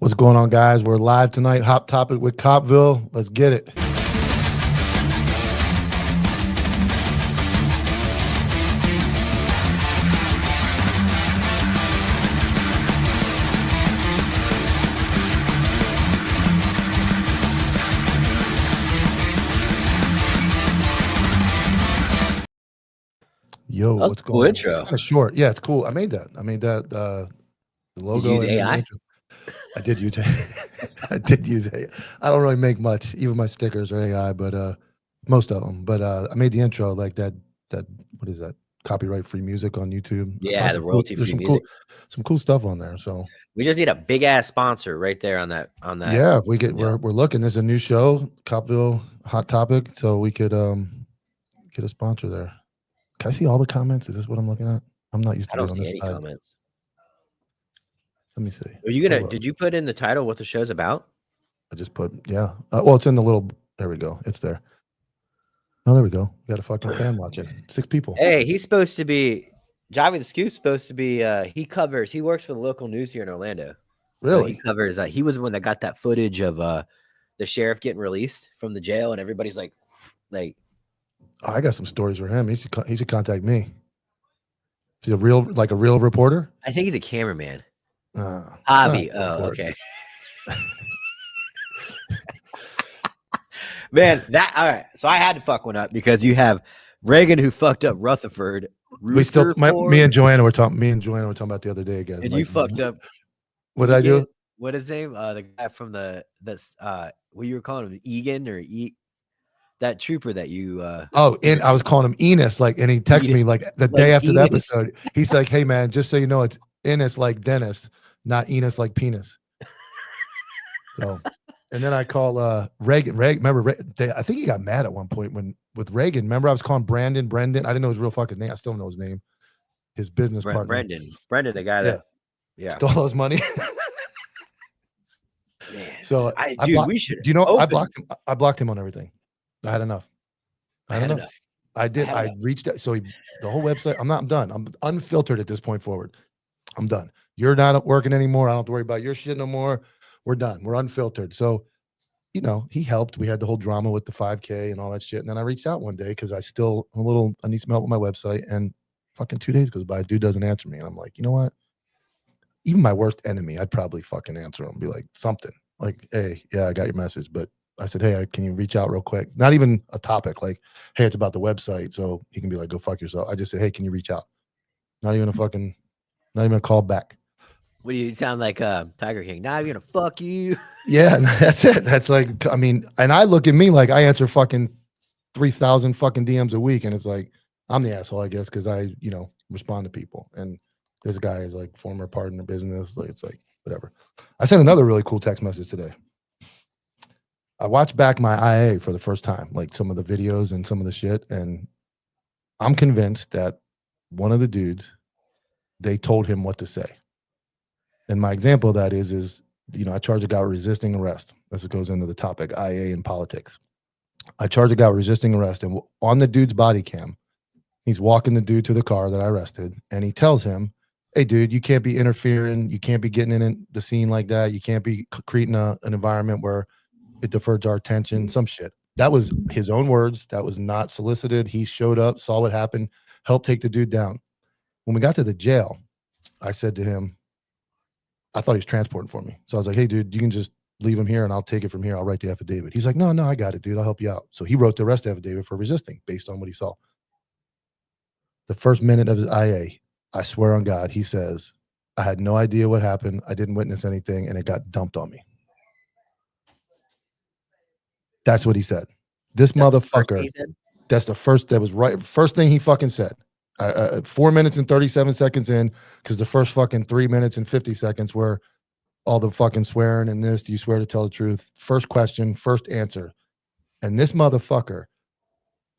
What's going on, guys? We're live tonight. Hot topic with Copville. Let's get it. Yo, what's going on? Intro. It's kind of short. Yeah, it's cool. I made that. The logo. Use AI? I did use I did use AI. I don't really make much. Even my stickers are AI, but most of them. But I made the intro like that. What is that? Copyright free music on YouTube. Yeah, the royalty free music. Some cool stuff on there. So we just need a big ass sponsor right there on that. Yeah, if we get we're looking. There's a new show, Copville Hot Topic, so we could get a sponsor there. Can I see all the comments? Is this what I'm looking at? I'm not used to being on this side. Comments. Let me see. Are you gonna? Did you put in the title what the show's about? I just put well, it's in the little. There we go. It's there. Oh, there we go. We got a fucking fan watching. 6 people. Hey, he's supposed to be. Javi the Scoop's supposed to be. He works for the local news here in Orlando. Really? So he covers. He was the one that got that footage of the sheriff getting released from the jail, and everybody's like. Oh, I got some stories for him. He should contact me. He's a real reporter. I think he's a cameraman. Hobby. Oh, okay. Man, all right. So I had to fuck one up because you have Reagan who fucked up Rutherford. Me and Joanna were talking about the other day again. And you fucked up. What did I do? What is his name? The guy from what you were calling him, Egan or that trooper that you and I was calling him Enos, and he texted me the day after the episode. He's like, "Hey man, just so you know, it's Enos like Dennis, not Enos like penis." So, and then I call Reagan. Remember, I think he got mad at one point with Reagan. Remember, I was calling Brendan. I didn't know his real fucking name. I still don't know his name. His business partner, Brendan, the guy that stole those money. Man, so we should. Do you know? I blocked him. I blocked him on everything. I had enough. I did. I reached out. So the whole website. I'm done. I'm unfiltered at this point forward. I'm done. You're not working anymore. I don't have to worry about your shit no more. We're done. We're unfiltered. So, he helped. We had the whole drama with the 5K and all that shit. And then I reached out one day because I need some help with my website. And fucking 2 days goes by. Dude doesn't answer me. And I'm like, you know what? Even my worst enemy, I'd probably fucking answer him. Be like something like, hey, yeah, I got your message. But I said, hey, can you reach out real quick? Not even a topic like, hey, it's about the website. So he can be like, go fuck yourself. I just said, hey, can you reach out? Not even a call back. What do you sound like Tiger King? Not even gonna fuck you. Yeah, that's it. That's and I look at me like I answer fucking 3,000 fucking DMs a week. And it's like, I'm the asshole, I guess, because I, respond to people. And this guy is like former partner business. It's like, whatever. I sent another really cool text message today. I watched back my IA for the first time, like some of the videos and some of the shit. And I'm convinced that one of the dudes, they told him what to say. And my example of that is, I charge a guy with resisting arrest. This goes into the topic, IA and politics. I charge a guy with resisting arrest, and on the dude's body cam, he's walking the dude to the car that I arrested, and he tells him, hey, dude, you can't be interfering. You can't be getting in the scene like that. You can't be creating an environment where it diverts our attention, some shit. That was his own words. That was not solicited. He showed up, saw what happened, helped take the dude down. When we got to the jail, I said to him, I thought he was transporting for me. So I was like, hey, dude, you can just leave him here and I'll take it from here. I'll write the affidavit. He's like, no, I got it, dude. I'll help you out. So he wrote the arrest affidavit for resisting based on what he saw. The first minute of his IA, I swear on God, he says, I had no idea what happened. I didn't witness anything and it got dumped on me. That's what he said. This motherfucker. That's the first. That was right. First thing he fucking said. 4 minutes and 37 seconds in, because the first fucking 3 minutes and 50 seconds were all the fucking swearing and this. Do you swear to tell the truth? First question, first answer. And this motherfucker,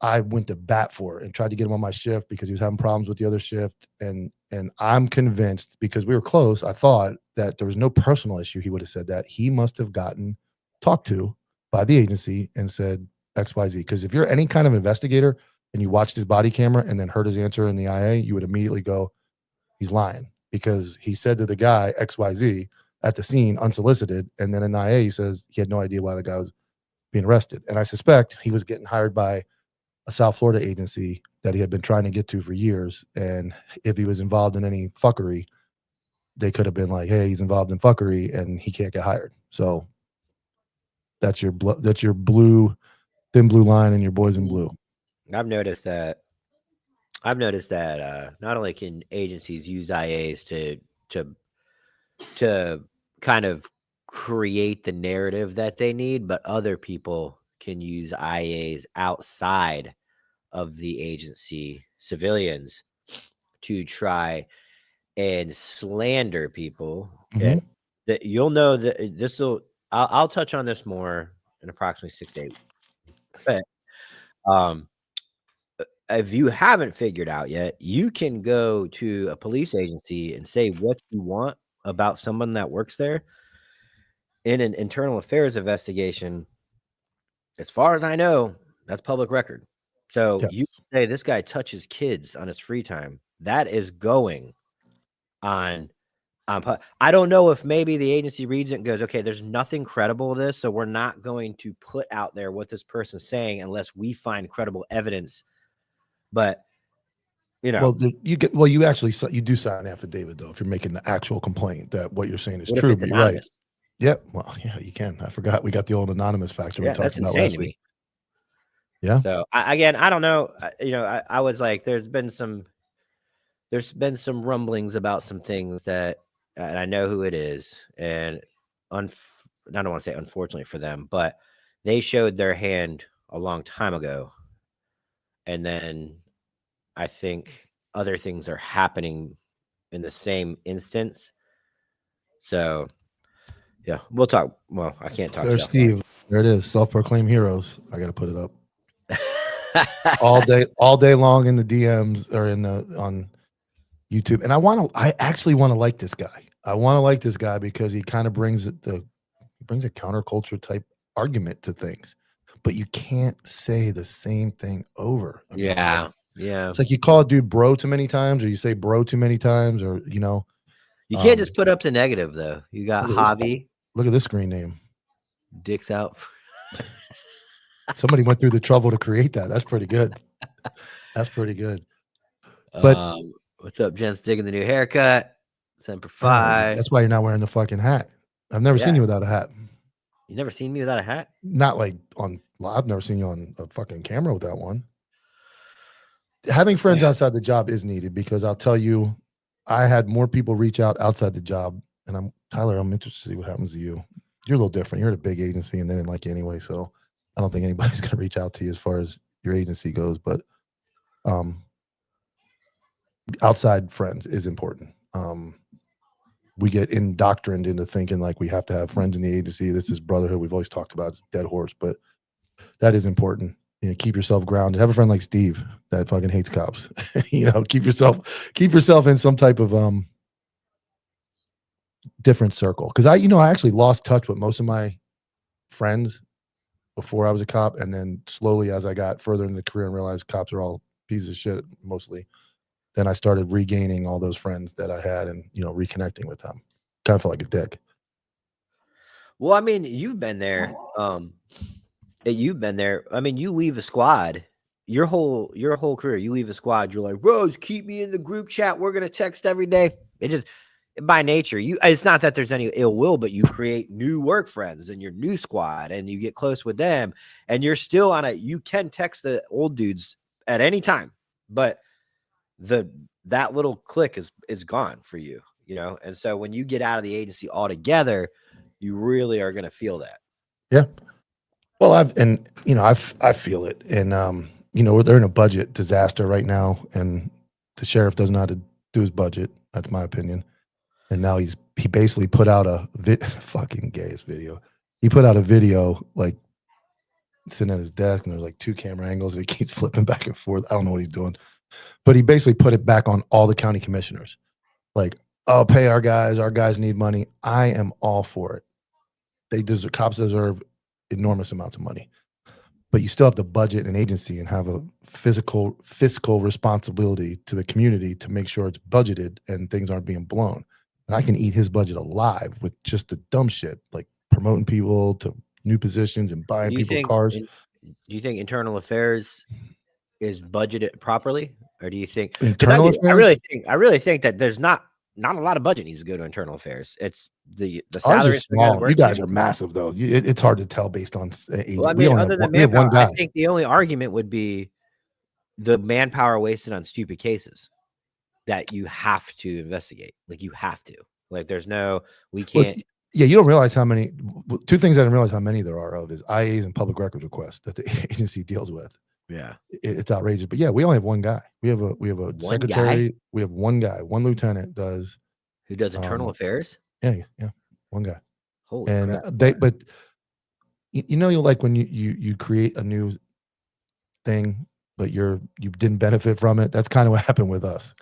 I went to bat for and tried to get him on my shift because he was having problems with the other shift. And I'm convinced, because we were close, I thought that there was no personal issue. He would have said that. He must have gotten talked to by the agency and said XYZ. Because if you're any kind of investigator and you watched his body camera and then heard his answer in the IA, you would immediately go, he's lying, because he said to the guy XYZ, at the scene unsolicited. And then in IA, he says he had no idea why the guy was being arrested. And I suspect he was getting hired by a South Florida agency that he had been trying to get to for years. And if he was involved in any fuckery, they could have been like, hey, he's involved in fuckery and he can't get hired. So that's your blue, thin blue line, and your boys in blue. I've noticed that not only can agencies use IAs to kind of create the narrative that they need, but other people can use IAs outside of the agency, civilians, to try and slander people. And that you'll know that this will. I'll touch on this more in approximately 6 to 8 weeks. But if you haven't figured out yet, you can go to a police agency and say what you want about someone that works there in an internal affairs investigation. As far as I know, that's public record. So you say this guy touches kids on his free time. That is going on. I don't know if maybe the agency reads it and goes, okay, there's nothing credible to this, so we're not going to put out there what this person's saying unless we find credible evidence. But you actually do sign an affidavit though if you're making the actual complaint that what you're saying is true. It's anonymous? Right. Yeah. Well, yeah, you can. I forgot we got the old anonymous factor we talked about last week. Yeah. So I don't know. I was like, there's been some rumblings about some things that, and I know who it is, and I don't want to say unfortunately for them, but they showed their hand a long time ago, and then I think other things are happening in the same instance. So yeah, we'll talk. Well, I can't talk. There's Steve. There it is. Self-proclaimed heroes. I got to put it up all day long in the DMs or on YouTube. And I actually want to like this guy. I want to like this guy because he kind of brings a counterculture type argument to things, but you can't say the same thing over. Yeah. It's like you call a dude bro too many times, or you say bro too many times, or you can't just put up the negative though. You got Javi. Look at this screen name. Dicks out. Somebody went through the trouble to create that. That's pretty good. But what's up, Jen's digging the new haircut. Semper Fi. That's why you're not wearing the fucking hat. I've never seen you without a hat. You never seen me without a hat? Not like I've never seen you on a fucking camera without one. Having friends outside the job is needed because I'll tell you, I had more people reach out outside the job, and I'm interested to see what happens to you. You're a little different. You're at a big agency, and they didn't like you anyway, so I don't think anybody's going to reach out to you as far as your agency goes. But outside friends is important. We get indoctrined into thinking like we have to have friends in the agency. This is brotherhood. We've always talked about it's a dead horse, but that is important. Keep yourself grounded. Have a friend like Steve that fucking hates cops. Keep yourself in some type of different circle. Because I actually lost touch with most of my friends before I was a cop, and then slowly as I got further in the career and realized cops are all pieces of shit mostly, then I started regaining all those friends that I had and reconnecting with them. Kind of felt like a dick. Well, I mean, you've been there. I mean, you leave a squad, your whole career, you leave a squad, you're like, Rose, keep me in the group chat. We're going to text every day. It just, by nature, it's not that there's any ill will, but you create new work friends in your new squad and you get close with them, and you're still you can text the old dudes at any time, but that little click is gone for you, And so when you get out of the agency altogether, you really are going to feel that. Yeah. Well, I feel it, and they're in a budget disaster right now, and the sheriff doesn't know how to do his budget. That's my opinion. And now he basically put out a fucking gayest video. He put out a video like sitting at his desk, and there's like 2 camera angles, and he keeps flipping back and forth. I don't know what he's doing, but he basically put it back on all the county commissioners. Like, oh, pay our guys. Our guys need money. I am all for it. Cops deserve enormous amounts of money, but you still have to budget an agency and have a fiscal responsibility to the community to make sure it's budgeted and things aren't being blown. and I can eat his budget alive with just the dumb shit like promoting people to new positions and buying Do you people think cars. do you think internal affairs is budgeted properly, or do you think? Because Internal affairs, I really think that there's not a lot of budget needs to go to internal affairs. It's the ours salaries is for the guys small. You working guys there. are massive though. It's hard to tell based on age. Well, I We mean, only have other than we have one manpower, I guy. think the only argument would be the manpower wasted on stupid cases that you have to investigate. Like, you have to. Like, there's no, we Well, can't. yeah, you don't realize how many. Two things I didn't realize how many there are of is IAs and public records requests that the agency deals with. Yeah. It's outrageous. But yeah, we only have one guy. We have a One secretary. guy We have one guy. One lieutenant does. who does internal affairs. Yeah, one guy. Holy And crap! but you know, you like when you create a new thing, but you didn't benefit from it. That's kind of what happened with us.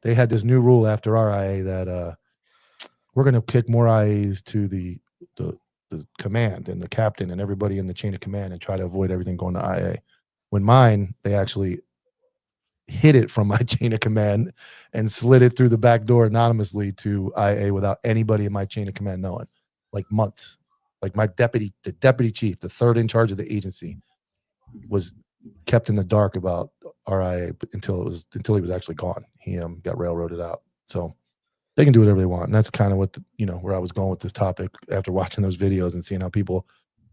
They had this new rule after our IA that we're going to kick more IAs to the command and the captain and everybody in the chain of command and try to avoid everything going to IA. When mine, they actually hid it from my chain of command and slid it through the back door anonymously to IA without anybody in my chain of command knowing, like months. Like the deputy chief, the third in charge of the agency, was kept in the dark about RIA until he was actually gone. He got railroaded out. So they can do whatever they want. And that's kind of what where I was going with this topic after watching those videos and seeing how people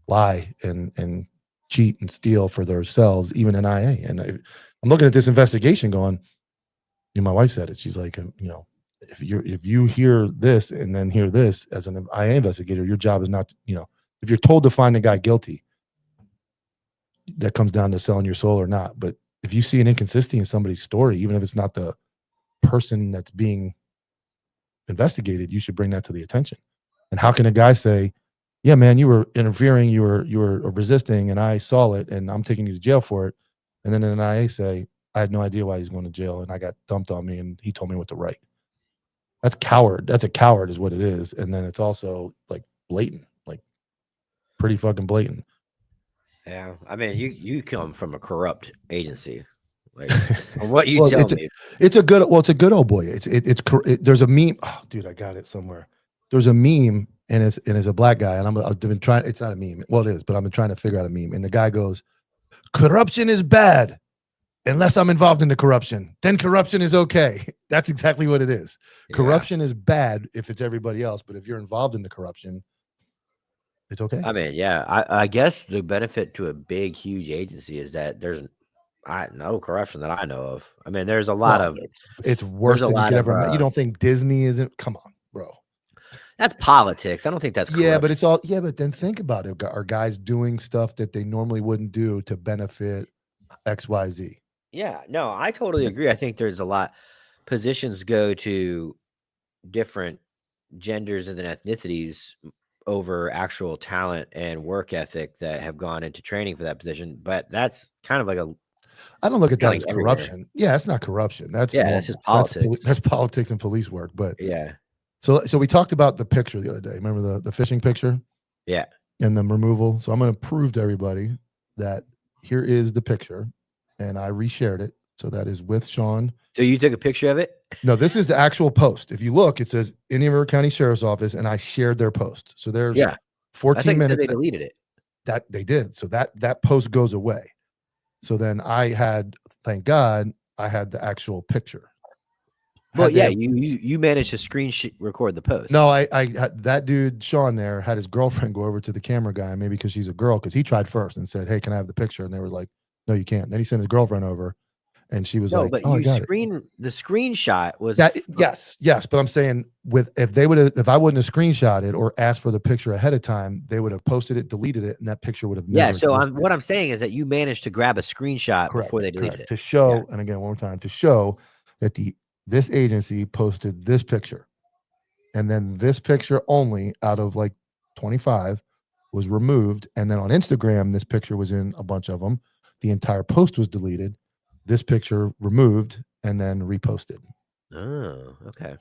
lie and cheat and steal for themselves, even in IA. And I'm looking at this investigation going, my wife said it. She's like, if you hear this and then hear this as an IA investigator, your job is not, if you're told to find the guy guilty, that comes down to selling your soul or not. But if you see an inconsistency in somebody's story, even if it's not the person that's being investigated, you should bring that to the attention. And how can a guy say, yeah, man, you were interfering, you were resisting, and I saw it, and I'm taking you to jail for it. And then an IA say, I had no idea why he's going to jail, and I got dumped on me, and he told me what to write. That's coward. That's a coward is what it is. And then it's also like blatant, like pretty fucking blatant. Yeah, I mean, you come from a corrupt agency. Like, what you tell me, it's a good old boy. There's a meme. Oh, dude, I got it somewhere. There's a meme, and it's a black guy, and I've been trying. It's not a meme. Well, it is, but I've been trying to figure out a meme. And the guy goes, "Corruption is bad, unless I'm involved in the corruption. Then corruption is okay." That's exactly what it is. Yeah. Corruption is bad if it's everybody else, but if you're involved in the corruption, it's okay. I mean, yeah, I guess the benefit to a big, huge agency is that there's no corruption that I know of. I mean, there's a lot of. It's worse than you could ever imagine. You don't think Disney isn't? Come on, bro. That's politics. I don't think that's corruption. Yeah, but it's all. Yeah, but then think about it. Are guys doing stuff that they normally wouldn't do to benefit XYZ? Yeah, no, I totally agree. I think there's a lot. Positions go to different genders and ethnicities over actual talent and work ethic that have gone into training for that position. But that's kind of like I don't look at that as corruption. Yeah, that's not corruption. That's just politics. That's politics and police work. But yeah. So we talked about the picture the other day. Remember the fishing picture? Yeah. And the removal. So I'm going to prove to everybody that here is the picture, and I reshared it. So that is with Sean. So you took a picture of it? No, this is the actual post. If you look, it says Indian River County Sheriff's Office, and I shared their post. So there's 14 minutes. They deleted it. That they did. So that post goes away. So then I had, thank God, I had the actual picture. Well, yeah, you managed to screen record the post. No, I that dude Sean there had his girlfriend go over to the camera guy, maybe because she's a girl, because he tried first and said, "Hey, can I have the picture?" And they were like, "No, you can't." Then he sent his girlfriend over, and she was like, but "Oh, the screenshot was that." Yes, but I'm saying if I wouldn't have screenshot it or asked for the picture ahead of time, they would have posted it, deleted it, and that picture would have never existed. What I'm saying is that you managed to grab a screenshot before they deleted it to show, and again one more time, to show that this agency posted this picture, and then this picture only out of like 25 was removed. And then on Instagram, this picture was in a bunch of them. The entire post was deleted. This picture removed and then reposted. Oh, okay.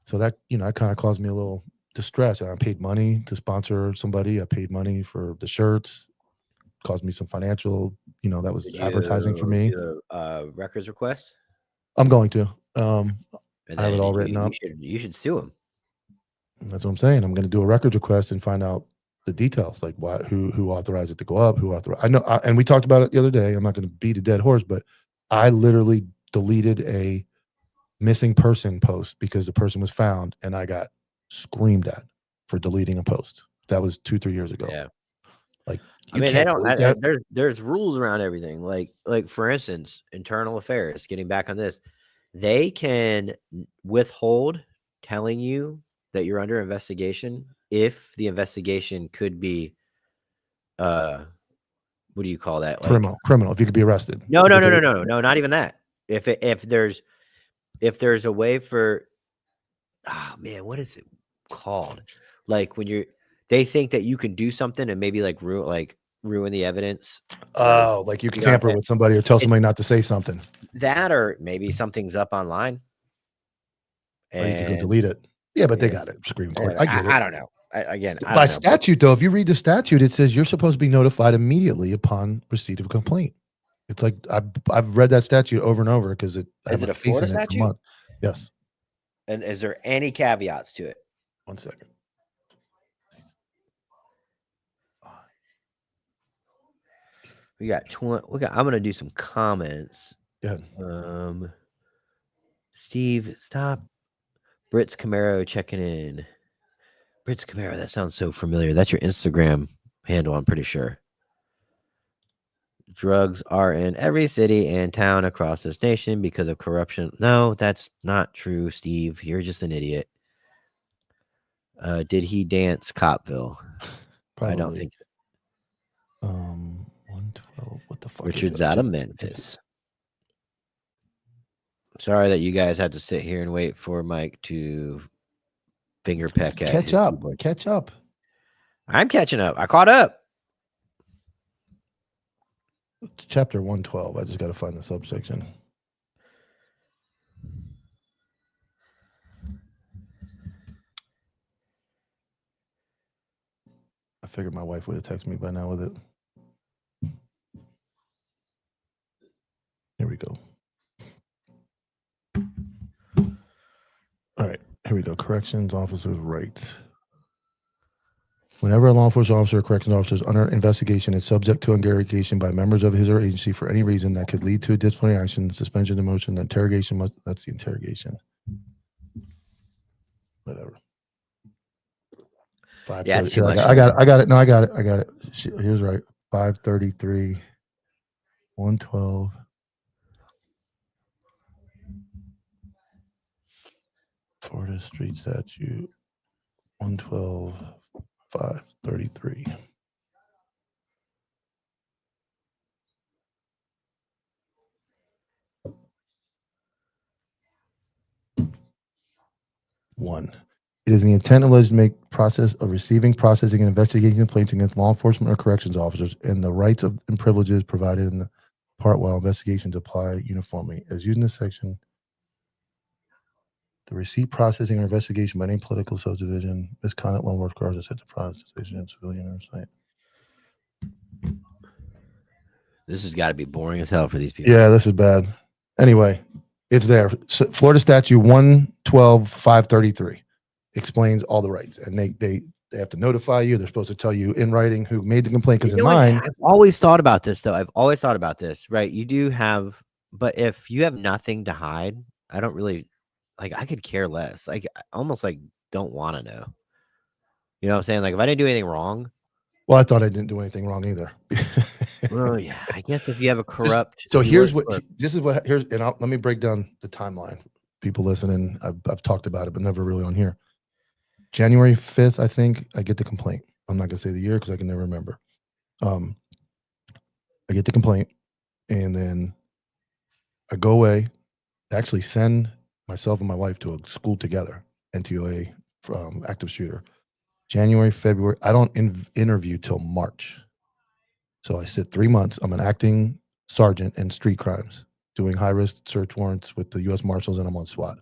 So that, that kind of caused me a little distress. I paid money to sponsor somebody. I paid money for the shirts. Caused me some financial, that was advertising for me. Records request? I'm going to. I have it all written up. You should sue him. That's what I'm saying. I'm going to do a records request and find out the details, like who authorized it to go up, who authorized. I know, and we talked about it the other day. I'm not going to beat a dead horse, but I literally deleted a missing person post because the person was found, and I got screamed at for deleting a post. That was 2-3 years ago. Yeah. Like, I mean, they don't. There's rules around everything. Like for instance, internal affairs. Getting back on this, they can withhold telling you that you're under investigation if the investigation could be, what do you call that? Like, criminal. If you could be arrested. No, not even that. If there's a way for, oh man, what is it called? Like when they think that you can do something and maybe like ruin the evidence. Oh, like you can tamper with somebody or tell somebody not to say something. That, or maybe something's up online. And you can go delete it. Yeah, but they got it. Supreme Court. I get it. I don't know. By statute, though, if you read the statute, it says you're supposed to be notified immediately upon receipt of a complaint. It's like I've read that statute over and over because is it a Florida statute? Yes. And is there any caveats to it? 1 second. I'm going to do some comments. Go ahead. Steve, stop. Brits Camaro checking in. Brits Camaro, that sounds so familiar. That's your Instagram handle, I'm pretty sure. Drugs are in every city and town across this nation because of corruption. No, that's not true, Steve. You're just an idiot. Did he dance Copville? Probably. I don't think so. 112. What the fuck? Richard's out of Memphis. Sorry that you guys had to sit here and wait for Mike to finger peck at. Catch up. Catch up. I'm catching up. I caught up. Chapter 112. I just got to find the subsection. I figured my wife would have texted me by now with it. Here we go. All right, here we go. Corrections officers' rights. Whenever a law enforcement officer or corrections officer is under investigation and subject to interrogation by members of his or her agency for any reason that could lead to a disciplinary action, suspension, demotion, the interrogation must. That's the interrogation. Whatever. 5:30. Yeah, it's too much. I got it. No, I got it. He was right. 533, 112. Florida Street Statute 112, 533. One. It is the intent alleged to make process of receiving, processing, and investigating complaints against law enforcement or corrections officers and the rights of and privileges provided in the part while investigations apply uniformly. As used in this section, the receipt, processing, or investigation by any political subdivision, misconduct, law enforcement cars, set to processing and civilian oversight. This has got to be boring as hell for these people. Yeah, this is bad. Anyway, it's there. Florida Statute 112, 533 explains all the rights, and they have to notify you. They're supposed to tell you in writing who made the complaint. Because in mine, I've always thought about this, though. I've always thought about this, right? You do have, but if you have nothing to hide, I don't really. Like, I could care less. Like, I almost like don't want to know. You know what I'm saying? Like, if I didn't do anything wrong. Well, I thought I didn't do anything wrong either. Well, yeah. I guess if you have a corrupt. So here's what. And let me break down the timeline. People listening, I've talked about it, but never really on here. January 5th, I think I get the complaint. I'm not gonna say the year because I can never remember. I get the complaint, and then I go away. Actually, send myself and my wife to a school together, NTOA from active shooter. January, February. I don't interview till March. So I sit 3 months. I'm an acting sergeant in street crimes, doing high-risk search warrants with the U.S. Marshals, and I'm on SWAT.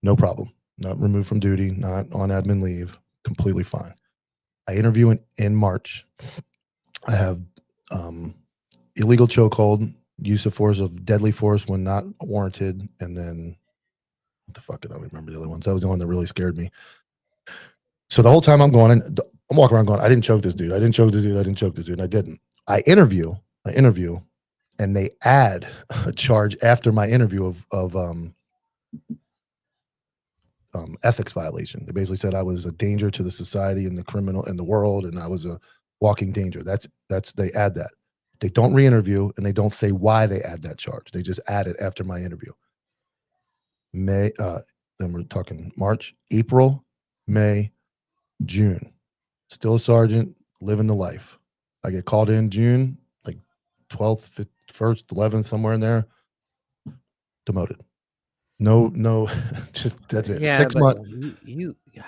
No problem. Not removed from duty, not on admin leave. Completely fine. I interview in March. I have illegal chokehold, use of force of deadly force when not warranted, and then what the fuck, I don't remember the other ones. That was the one that really scared me. So the whole time I'm going, I'm walking around going, I didn't choke this dude. I didn't choke this dude. I didn't choke this dude. And I didn't. I interview, and they add a charge after my interview of ethics violation. They basically said I was a danger to the society and the criminal and the world, and I was a walking danger. That's they add that. They don't re-interview, and they don't say why they add that charge. They just add it after my interview. Then we're talking March, April, May, June. Still a sergeant, living the life. I get called in June, like 12th, 1st, 11th, somewhere in there. Demoted. No, just that's it. Yeah, 6 but months.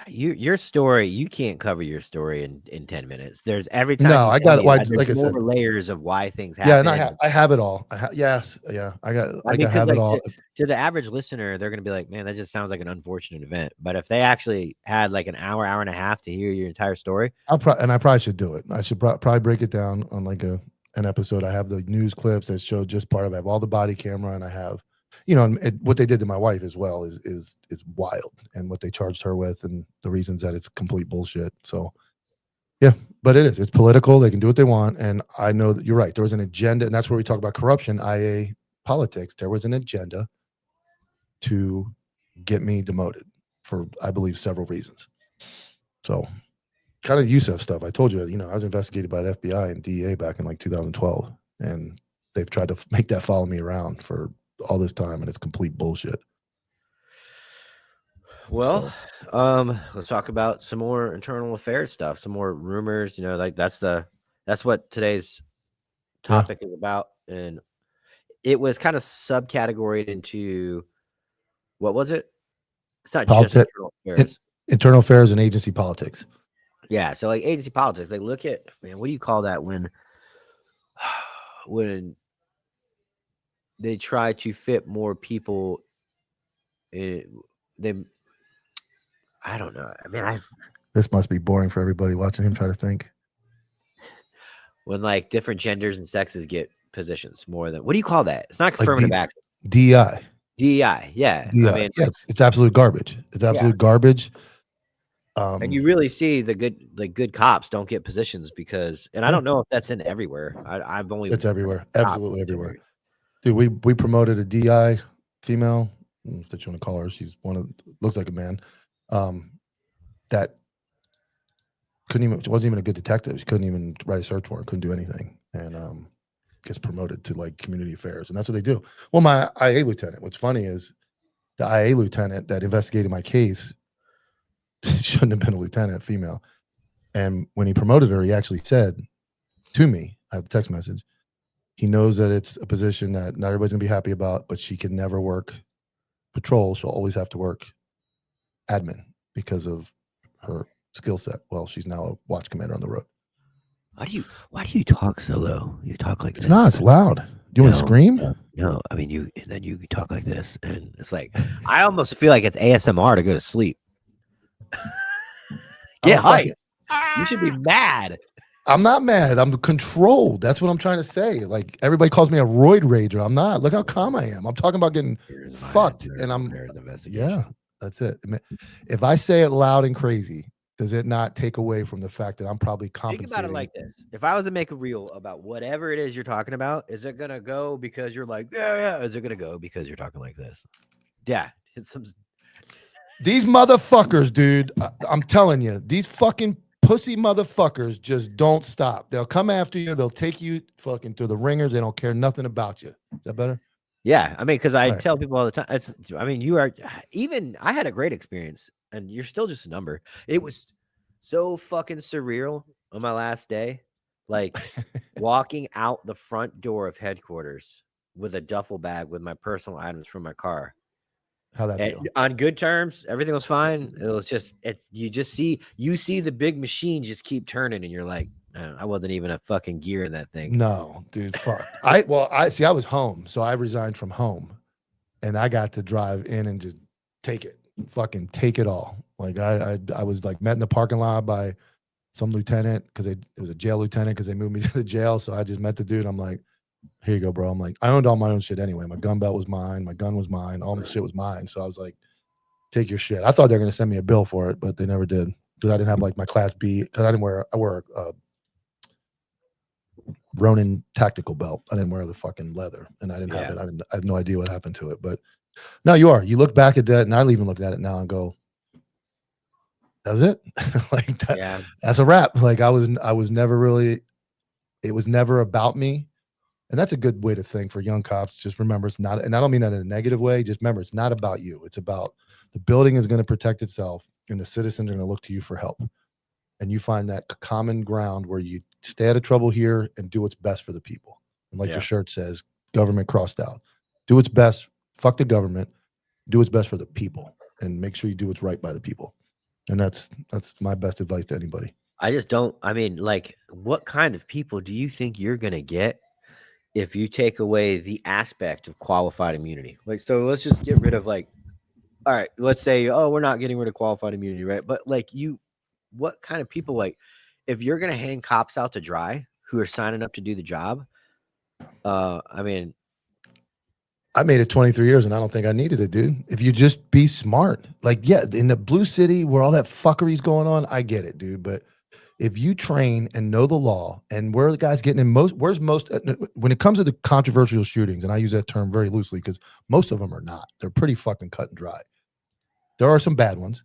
your story, you can't cover your story in 10 minutes. There's every time No, you I tell got it. me Like that, I there's said, more layers of why things yeah, and happen. I have it all. Yes, yeah, I I mean, have because it like all. to the average listener, they're gonna be like, man, that just sounds like an unfortunate event. But if they actually had like an hour and a half to hear your entire story, I probably should do it. I should probably break it down on like an episode. I have the news clips that show just part of it. I have all the body camera, and I have, and what they did to my wife as well is wild, and what they charged her with, and the reasons that it's complete bullshit. So, yeah, but it's political. They can do what they want, and I know that you're right. There was an agenda, and that's where we talk about corruption, IA politics. There was an agenda to get me demoted for, I believe, several reasons. So, kind of Youssef stuff. I told you, I was investigated by the FBI and DEA back in like 2012, and they've tried to make that follow me around for all this time, and it's complete bullshit. well, let's talk about some more internal affairs stuff, some more rumors. Like that's what today's topic is about, and it was kind of subcategorized into what was it? It's not just internal affairs. Internal affairs and agency politics. Yeah, so like agency politics, like look at, man, what do you call that when they try to fit more people I don't know. I mean, this must be boring for everybody watching him try to think. When like different genders and sexes get positions more than, what do you call that? It's not affirmative action. DEI. DEI, yeah. DEI. I mean, it's absolute garbage. It's absolute garbage. And you really see the good cops don't get positions because, and I don't know if that's in everywhere. It's everywhere, absolutely everywhere. Dude, we promoted a DI female, that you want to call her. She's looks like a man. That she wasn't even a good detective. She couldn't even write a search warrant, couldn't do anything, and gets promoted to like community affairs, and that's what they do. Well, my IA lieutenant. What's funny is the IA lieutenant that investigated my case shouldn't have been a lieutenant, female. And when he promoted her, he actually said to me, I have a text message, he knows that it's a position that not everybody's gonna be happy about, but she can never work patrol. She'll always have to work admin because of her skill set. Well, she's now a watch commander on the road. Why do you talk so low? You talk like it's this. It's loud. Do you want to scream? No, I mean you talk like this, and it's like I almost feel like it's ASMR to go to sleep. Get hype. You should be mad. I'm not mad. I'm controlled. That's what I'm trying to say. Like everybody calls me a roid rager. I'm not. Look how calm I am. I'm talking about getting fucked, and I'm. Yeah, that's it. If I say it loud and crazy, does it not take away from the fact that I'm probably compensating? Think about it like this: if I was to make a reel about whatever it is you're talking about, is it gonna go because you're like, yeah? Is it gonna go because you're talking like this? Yeah, it's some. These motherfuckers, dude, I'm telling you, these fucking pussy motherfuckers just don't stop. They'll come after you. They'll take you fucking through the ringers. They don't care nothing about you. Is that better? Yeah. I mean, because I tell people all the time, I had a great experience, and you're still just a number. It was so fucking surreal on my last day. Like walking out the front door of headquarters with a duffel bag with my personal items from my car. How that feel? On good terms, everything was fine. It was just you see the big machine just keep turning, and you're like, I wasn't even a fucking gear in that thing. No, dude, fuck. I was home, so I resigned from home, and I got to drive in and just take it all. Like I was like met in the parking lot by some lieutenant because it was a jail lieutenant because they moved me to the jail. So I just met the dude. I'm like, here you go, bro. I'm like, I owned all my own shit anyway. My gun belt was mine. My gun was mine. All the shit was mine. So I was like, take your shit. I thought they were going to send me a bill for it, but they never did. because I didn't have like my class B, because I wore a Ronin tactical belt. I didn't wear the fucking leather, and I didn't have it. I have no idea what happened to it. But no, you look back at that, and I even look at it now and go, that's it. Like that, that's a wrap. Like I was never really, it was never about me. And that's a good way to think for young cops. Just remember, it's not, and I don't mean that in a negative way. Just remember, it's not about you. It's about the building is going to protect itself, and the citizens are going to look to you for help. And you find that common ground where you stay out of trouble here and do what's best for the people. And like your shirt says, government crossed out. Do what's best. Fuck the government. Do what's best for the people, and make sure you do what's right by the people. And that's my best advice to anybody. I just don't. I mean, like, what kind of people do you think you're going to get if you take away the aspect of qualified immunity? Like, so let's just get rid of, like, all right, let's say, oh, we're not getting rid of qualified immunity, right? But like, what kind of people, like, if you're going to hang cops out to dry who are signing up to do the job, I mean, I made it 23 years and I don't think I needed it, dude. If you just be smart, like, yeah, in the blue city where all that fuckery's going on, I get it, dude. But if you train and know the law, and where the guys getting in where's most, when it comes to the controversial shootings, and I use that term very loosely because most of them are not, they're pretty fucking cut and dry. There are some bad ones,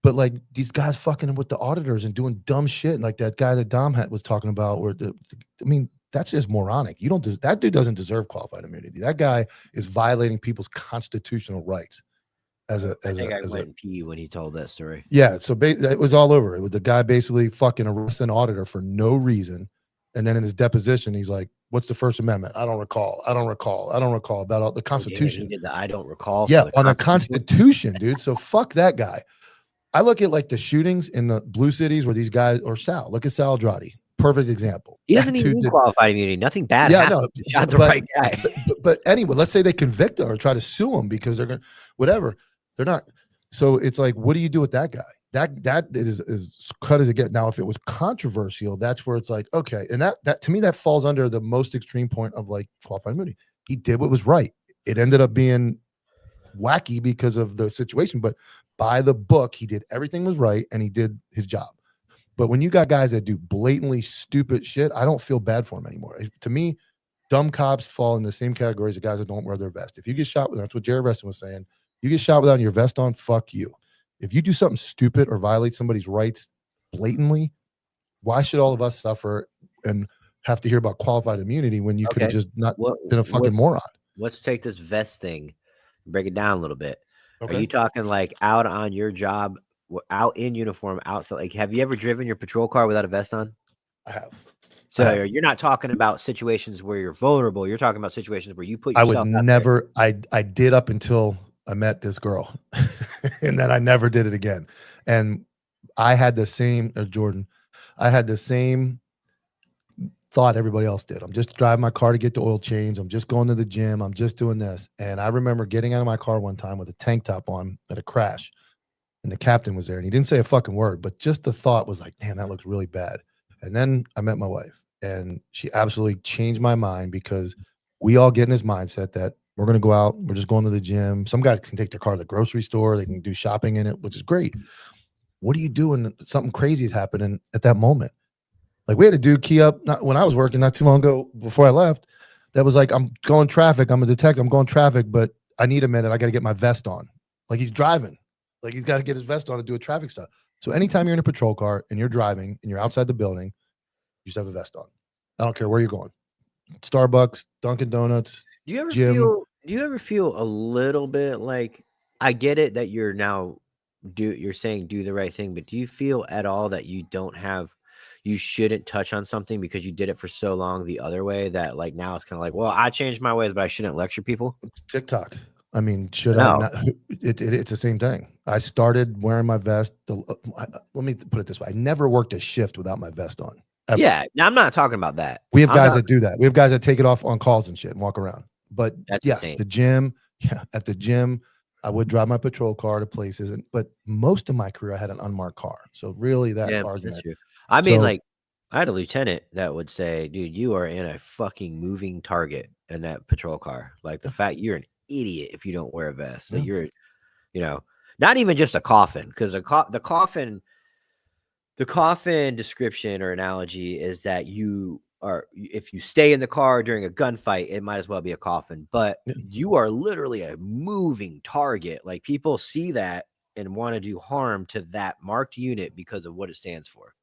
but like these guys fucking with the auditors and doing dumb shit. And like that guy that Dom was talking about, I mean, that's just moronic. That dude doesn't deserve qualified immunity. That guy is violating people's constitutional rights. I think I went pee when he told that story. Yeah, so it was all over. It was the guy basically fucking arresting an auditor for no reason, and then in his deposition, he's like, "What's the First Amendment? I don't recall about all the Constitution." He did the I don't recall. Yeah, on a Constitution, dude. So fuck that guy. I look at like the shootings in the blue cities where these guys, or Sal. Look at Sal Andrade. Perfect example. He doesn't even need qualified immunity. Nothing bad happened. He shot the right guy. But anyway, let's say they convict him or try to sue him because they're going to, whatever. They're not. So it's like, what do you do with that guy? That is cut as it gets. Now, if it was controversial, that's where it's like, okay. And that to me, that falls under the most extreme point of like qualified immunity. He did what was right. It ended up being wacky because of the situation, but by the book, he did everything was right and he did his job. But when you got guys that do blatantly stupid shit, I don't feel bad for them anymore. To me, dumb cops fall in the same category as the guys that don't wear their vest. If you get shot, that's what Jared Reston was saying. You get shot without your vest on, fuck you. If you do something stupid or violate somebody's rights blatantly, why should all of us suffer and have to hear about qualified immunity when you could have just not been a fucking moron? Let's take this vest thing and break it down a little bit. Okay. Are you talking like out on your job, out in uniform, outside? Like, have you ever driven your patrol car without a vest on? I have. So you're not talking about situations where you're vulnerable. You're talking about situations where you put yourself I would never, I did up until I met this girl and then I never did it again. And I had the same, Jordan, I had the same thought everybody else did. I'm just driving my car to get the oil change. I'm just going to the gym. I'm just doing this. And I remember getting out of my car one time with a tank top on at a crash. And the captain was there and he didn't say a fucking word, but just the thought was like, damn, that looks really bad. And then I met my wife and she absolutely changed my mind because we all get in this mindset that we're going to go out. We're just going to the gym. Some guys can take their car to the grocery store. They can do shopping in it, which is great. What do you do when something crazy is happening at that moment? Like we had a dude key up when I was working not too long ago before I left. That was like, I'm going traffic. I'm a detective. I'm going traffic, but I need a minute. I got to get my vest on. Like he's driving. Like he's got to get his vest on to do a traffic stop. So anytime you're in a patrol car and you're driving and you're outside the building, you just have a vest on. I don't care where you're going. Starbucks, Dunkin' Donuts, gym. Do you ever feel a little bit like, I get it that you're now you're saying do the right thing, but do you feel at all that you shouldn't touch on something because you did it for so long the other way that like now it's kind of like, well, I changed my ways, but I shouldn't lecture people? It's TikTok. I mean, I not? It's the same thing. I started wearing my vest. Let me put it this way. I never worked a shift without my vest on. Ever. Yeah. Now I'm not talking about that. We have guys that do that. We have guys that take it off on calls and shit and walk around. But yes, the gym. Yeah, at the gym, I would drive my patrol car to places. But most of my career, I had an unmarked car. So really, that argument. That's true. I mean, like, I had a lieutenant that would say, dude, you are in a fucking moving target in that patrol car. Like the fact you're an idiot if you don't wear a vest. So you're, not even just a coffin, because the coffin, The coffin description or analogy is that if you stay in the car during a gunfight, it might as well be a coffin, but you are literally a moving target. Like, people see that and want to do harm to that marked unit because of what it stands for.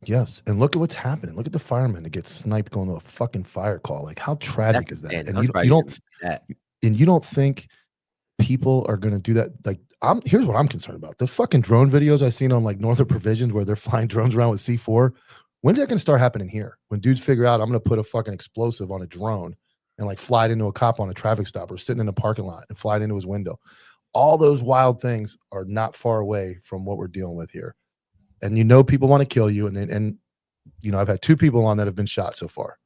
Yes, and look at what's happening. Look at the fireman that gets sniped going to a fucking fire call. Like, how tragic is that? Man, And I'm you surprised you don't didn't do that. and you don't think people are going to do that? Like, here's what I'm concerned about. The fucking drone videos I've seen on like Northern Provisions where they're flying drones around with C4. When's that going to start happening here? When dudes figure out I'm going to put a fucking explosive on a drone and like fly it into a cop on a traffic stop or sitting in a parking lot and fly it into his window. All those wild things are not far away from what we're dealing with here. And you know people want to kill you. And you know, I've had 2 people on that have been shot so far.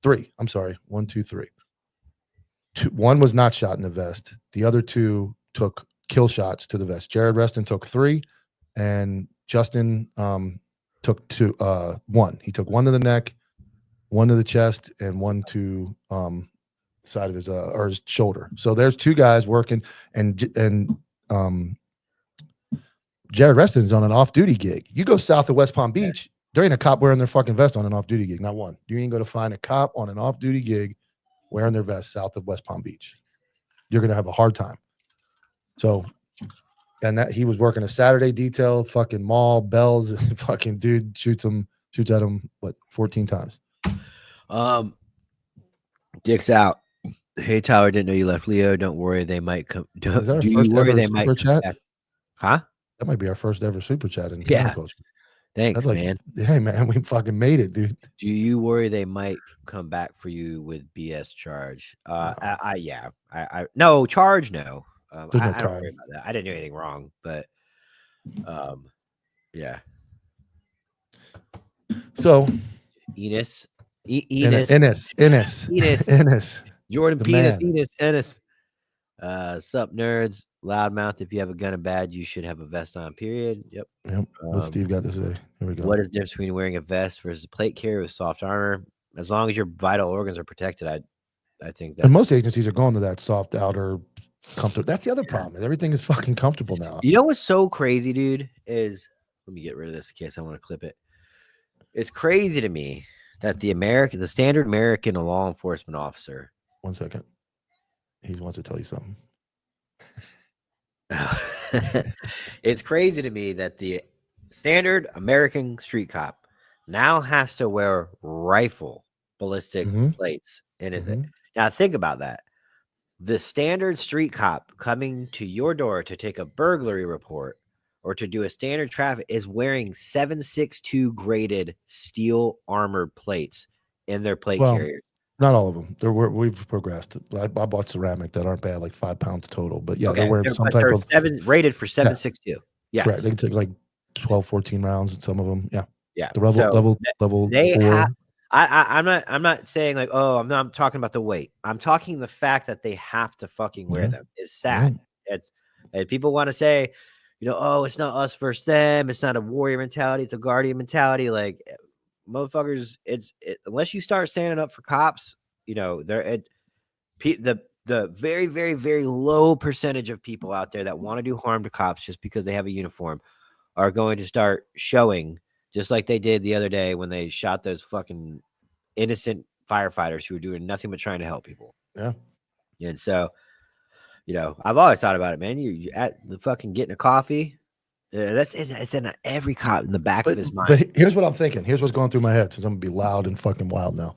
3. I'm sorry. 1, 2, 3. 2, 1 was not shot in the vest. The other 2 took kill shots to the vest. Jared Reston took 3, and Justin took 2. 1. He took 1 to the neck, 1 to the chest, and 1 to side of his or his shoulder. So there's 2 guys working, and Jared Reston's on an off-duty gig. You go south of West Palm Beach, there ain't a cop wearing their fucking vest on an off-duty gig. Not one. You ain't going to find a cop on an off-duty gig wearing their vest south of West Palm Beach. You're going to have a hard time. So, and that he was working a Saturday detail, fucking mall, bells, and fucking dude shoots at him, what, 14 times. Dick's out. Hey, Tyler, didn't know you left. Leo, don't worry, they might come. Do you worry they might come back? Huh? That might be our first ever super chat in counterculture. Thanks, that's like, man. Hey, man, we fucking made it, dude. Do you worry they might come back for you with BS charge? No. No charge. No. I don't worry about that. I didn't do anything wrong, but yeah. So, Enos. Jordan Penis, Enos. Sup, nerds. Loudmouth, if you have a gun and badge, you should have a vest on, period. Yep. What Steve got to say. Here we go. What is the difference between wearing a vest versus a plate carrier with soft armor? As long as your vital organs are protected, I think that. And most agencies are going to that soft outer comfortable. That's the other problem. Everything is fucking comfortable now. You know what's so crazy, dude, is, let me get rid of this in case I want to clip it. It's crazy to me that the standard American law enforcement officer. 1 second. He wants to tell you something. It's crazy to me that the standard American street cop now has to wear rifle ballistic plates in it. Now think about that. The standard street cop coming to your door to take a burglary report or to do a standard traffic is wearing 762 graded steel armored plates in their plate carriers. Not all of them. We've progressed. I bought ceramic that aren't bad, like 5 pounds total. But yeah, they're wearing some type of rated for 762. Yeah, correct. They can take like 12, 14 rounds in some of them. Yeah, yeah. The level 4. I'm not saying like, oh, I'm talking about the weight. I'm talking the fact that they have to fucking wear them. It's sad. It's people want to say, you know, oh, it's not us versus them. It's not a warrior mentality. It's a guardian mentality. Like, motherfuckers, unless you start standing up for cops, you know, the very, very, very low percentage of people out there that want to do harm to cops just because they have a uniform are going to start showing, just like they did the other day when they shot those fucking innocent firefighters who were doing nothing but trying to help people. Yeah. And so, you know, I've always thought about it, man. You at the fucking getting a coffee. It's in every cop in the back of his mind. But here's what I'm thinking. Here's what's going through my head, since I'm gonna be loud and fucking wild now.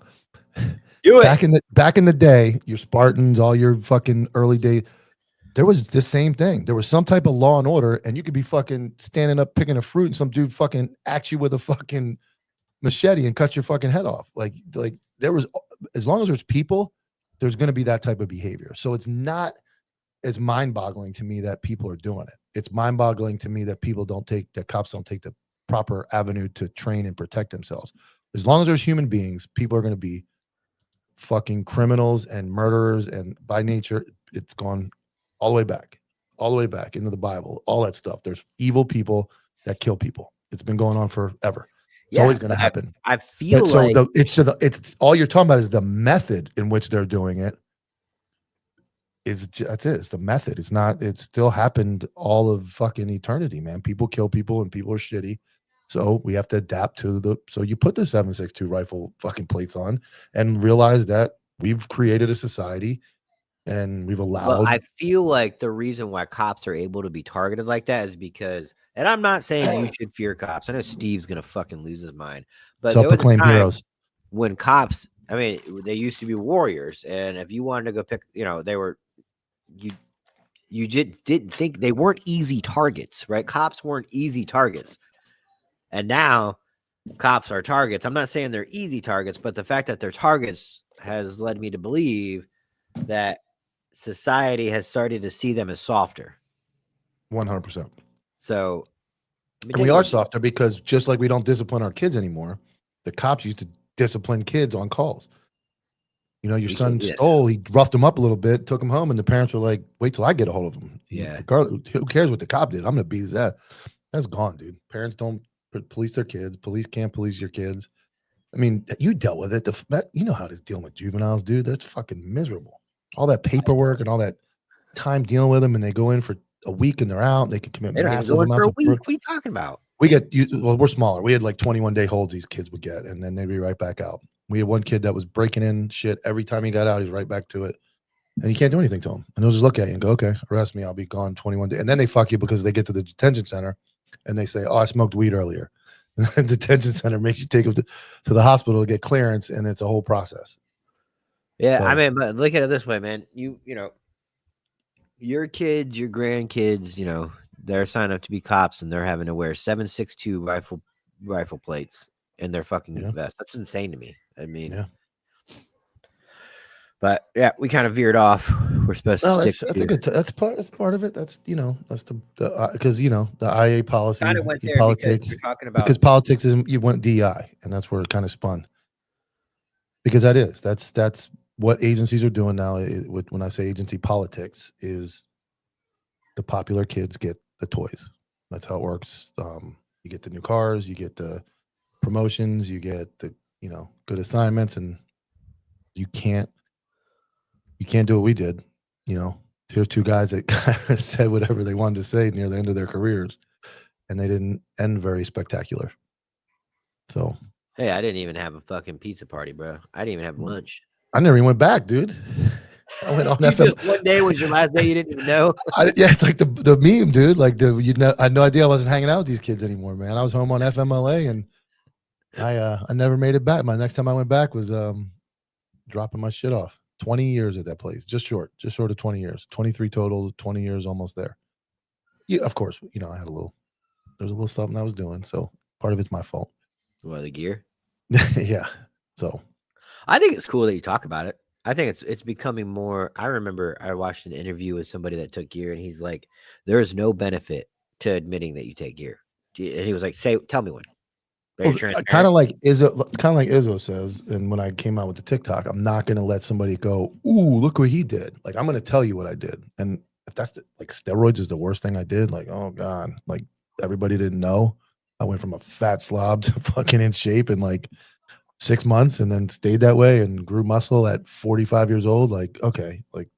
Do it. Back in the day, your Spartans, all your fucking early day, there was the same thing. There was some type of law and order, and you could be fucking standing up picking a fruit, and some dude fucking at you with a fucking machete and cut your fucking head off. Like there was, as long as there's people, there's gonna be that type of behavior. So it's not as mind-boggling to me that people are doing it. It's mind-boggling to me that cops don't take the proper avenue to train and protect themselves. As long as there's human beings, people are going to be fucking criminals and murderers. And by nature, it's gone all the way back into the Bible, all that stuff. There's evil people that kill people. It's been going on forever. It's always going to happen. I feel like it's all you're talking about is the method in which they're doing it. That's it. It's the method. It still happened all of fucking eternity, man. People kill people and people are shitty. So we have to adapt to so you put the 7.62 rifle fucking plates on and realize that we've created a society and we've Well, I allowed. feel like the reason why cops are able to be targeted like that is because, and I'm not saying you should fear cops. I know Steve's gonna fucking lose his mind, but there was a Self-proclaimed time heroes. when cops, I mean, they used to be warriors, and if you wanted to go pick, they were you didn't think they weren't easy targets, right? Cops weren't easy targets, and now cops are targets. I'm not saying they're easy targets, but the fact that they're targets has led me to believe that society has started to see them as softer. 100%. So And we are softer because just like we don't discipline our kids anymore, the cops used to discipline kids on calls. Your son stole, he roughed him up a little bit, took him home, and the parents were like, wait till I get a hold of him. Yeah. Regardless, who cares what the cop did? I'm going to beat his ass. That's gone, dude. Parents don't police their kids. Police can't police your kids. I mean, you dealt with it. You know how it is dealing with juveniles, dude. That's fucking miserable. All that paperwork and all that time dealing with them, and they go in for a week and they're out. They can commit massive amounts of week. What are you talking about? We're smaller. We had like 21-day holds these kids would get, and then they'd be right back out. We had one kid that was breaking in shit every time he got out. He's right back to it, and you can't do anything to him. And they'll just look at you and go, "Okay, arrest me. I'll be gone 21 days." And then they fuck you because they get to the detention center, and they say, "Oh, I smoked weed earlier." And the detention center makes you take them to the hospital to get clearance, and it's a whole process. Yeah, so, I mean, but look at it this way, man. Your kids, your grandkids, they're signed up to be cops, and they're having to wear 7.62 rifle plates in their fucking vest. That's insane to me. I mean, yeah. But yeah, we kind of veered off. We're supposed to stick. That's a good. That's part of it. That's that's the because the IA policy. Kind of went there politics. Because you're talking about because politics is you went DI, and that's where it kind of spun. Because that's what agencies are doing now. When I say agency politics, is the popular kids get the toys. That's how it works. You get the new cars, you get the promotions, you get the good assignments, and you can't do what we did. Here's two guys that kind of said whatever they wanted to say near the end of their careers, and they didn't end very spectacular. So, hey, I didn't even have a fucking pizza party, bro. I didn't even have lunch. I never even went back, dude. I went on FM. One day was your last day. You didn't even know. It's like the meme, dude. Like I had no idea I wasn't hanging out with these kids anymore, man. I was home on FMLA, and I never made it back. My next time I went back was dropping my shit off. 20 years at that place, just short of 20 years, 23 total, 20 years almost there. Yeah, of course, I had there was a little something I was doing, so part of it's my fault. Well, the gear. Yeah. So I think it's cool that you talk about it. I think it's becoming more. I remember I watched an interview with somebody that took gear, and he's like, there is no benefit to admitting that you take gear. And he was like, tell me one. Well, kind of like Izzo says, and when I came out with the TikTok, I'm not going to let somebody go, ooh, look what he did. Like, I'm going to tell you what I did. And if that's steroids is the worst thing I did, like, oh God, like everybody didn't know. I went from a fat slob to fucking in shape in like 6 months, and then stayed that way and grew muscle at 45 years old. Like, okay, like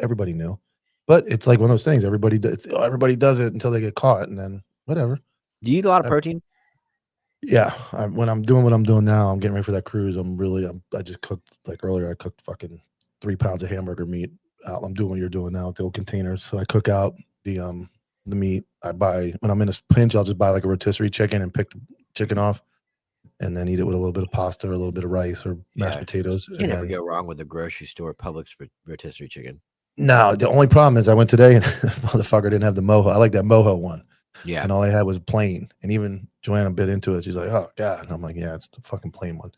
everybody knew, but it's like one of those things. Everybody does it until they get caught, and then whatever. Do you eat a lot of protein? Yeah, when I'm doing what I'm doing now, I'm getting ready for that cruise. I just cooked earlier. I cooked fucking 3 pounds of hamburger meat out. I'm doing what you're doing now with the old containers. So I cook out the meat. I buy when I'm in a pinch. I'll just buy like a rotisserie chicken and pick the chicken off, and then eat it with a little bit of pasta or a little bit of rice or mashed potatoes. You can't ever go wrong with the grocery store Publix rotisserie chicken. No, the only problem is I went today and the motherfucker didn't have the mojo. I like that mojo one. Yeah. And all I had was plain. And even Joanna bit into it. She's like, oh God. And I'm like, yeah, it's the fucking plain one.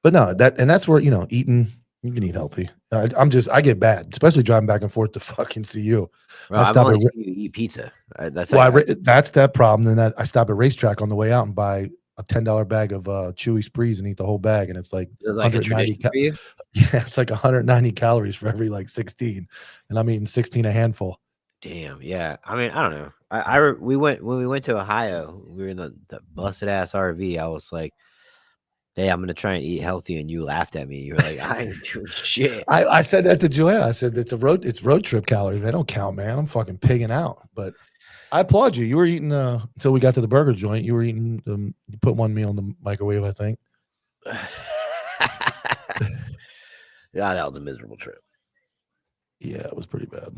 But no, that's where, eating, you can eat healthy. I get bad, especially driving back and forth to fucking see you. Bro, I've only seen you eat pizza. That's that problem. Then I stop at Racetrack on the way out and buy a $10 bag of Chewy Sprees and eat the whole bag. And it's like 190 yeah, it's like 190 calories for every 16. And I'm eating 16 a handful. Damn, yeah. I mean, I don't know. We went when we went to Ohio. We were in the busted ass RV. I was like, "Hey, I'm gonna try and eat healthy," and you laughed at me. You were like, "I ain't doing shit." I said that to Joanna. I said it's road trip calories. They don't count, man. I'm fucking pigging out. But I applaud you. You were eating until we got to the burger joint. You were eating. You put one meal in the microwave, I think. Yeah, that was a miserable trip. Yeah, it was pretty bad.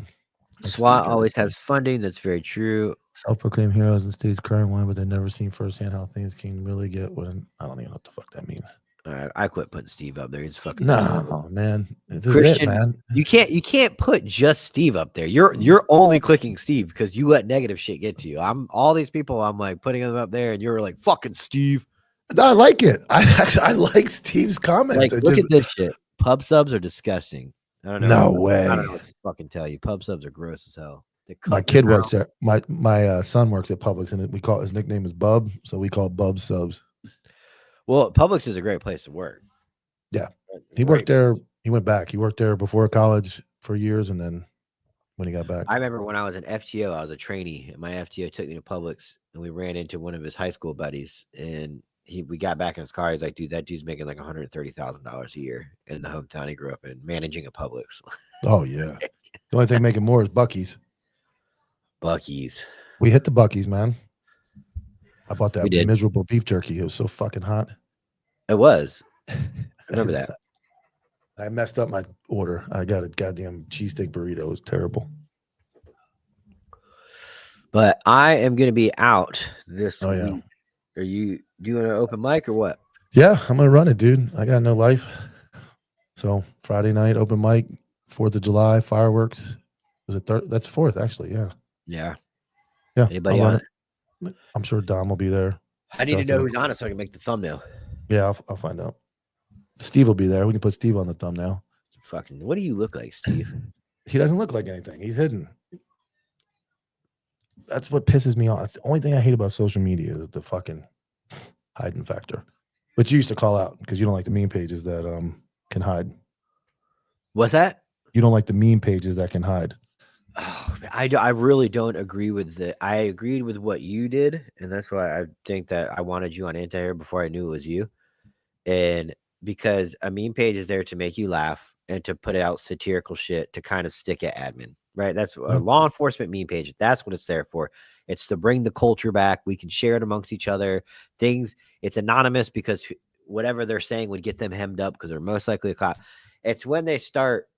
SWAT always has funding. That's very true. Self-proclaimed heroes in stage crying wine, but they've never seen firsthand how things can really get. When I don't even know what the fuck that means. All right, I quit putting Steve up there. He's fucking No, man. This Christian. is it, man. You can't put just Steve up there. You're only clicking Steve because you let negative shit get to you. I'm all these people. I'm like putting them up there, and you're like fucking Steve. No, I like it. I like Steve's comments. Like, look at this shit. Pub subs are disgusting. I don't know. No way. I don't know what to fucking tell you. Pub subs are gross as hell. My kid works at my son works at Publix, and we call his nickname is Bub, so we call Bub subs. Well, Publix is a great place to work. Yeah, he worked there. He went back. He worked there before college for years, and then when he got back, I remember when I was an FTO, I was a trainee, and my FTO took me to Publix, and we ran into one of his high school buddies, and we got back in his car. He's like, dude, that dude's making like $130,000 a year in the hometown he grew up in, managing a Publix. Oh yeah, the only thing making more is Buc-ee's. Buc-ee's. We hit the Buc-ee's, man. I bought that miserable beef jerky. It was so fucking hot. It was. I remember that. I messed up my order. I got a goddamn cheesesteak burrito. It was terrible. But I am going to be out this week. Yeah. Are you doing an open mic or what? Yeah, I'm going to run it, dude. I got no life. So Friday night, open mic, 4th of July, fireworks. Was it third? That's 4th, actually. Yeah. Yeah. Yeah. Anybody on it? I'm sure Dom will be there. I need to know who's on it so I can make the thumbnail. Yeah, I'll find out. Steve will be there. We can put Steve on the thumbnail. Fucking, what do you look like, Steve? He doesn't look like anything. He's hidden. That's what pisses me off. That's the only thing I hate about social media is the fucking hiding factor. But you used to call out because you don't like the meme pages that can hide. What's that? You don't like the meme pages that can hide. Oh, I really don't agree with it. I agreed with what you did, and that's why I think that I wanted you on anti-air before I knew it was you. And because a meme page is there to make you laugh and to put out satirical shit to kind of stick at admin, right? That's a law enforcement meme page. That's what it's there for. It's to bring the culture back. We can share it amongst each other. It's anonymous because whatever they're saying would get them hemmed up because they're most likely a cop. It's when they start,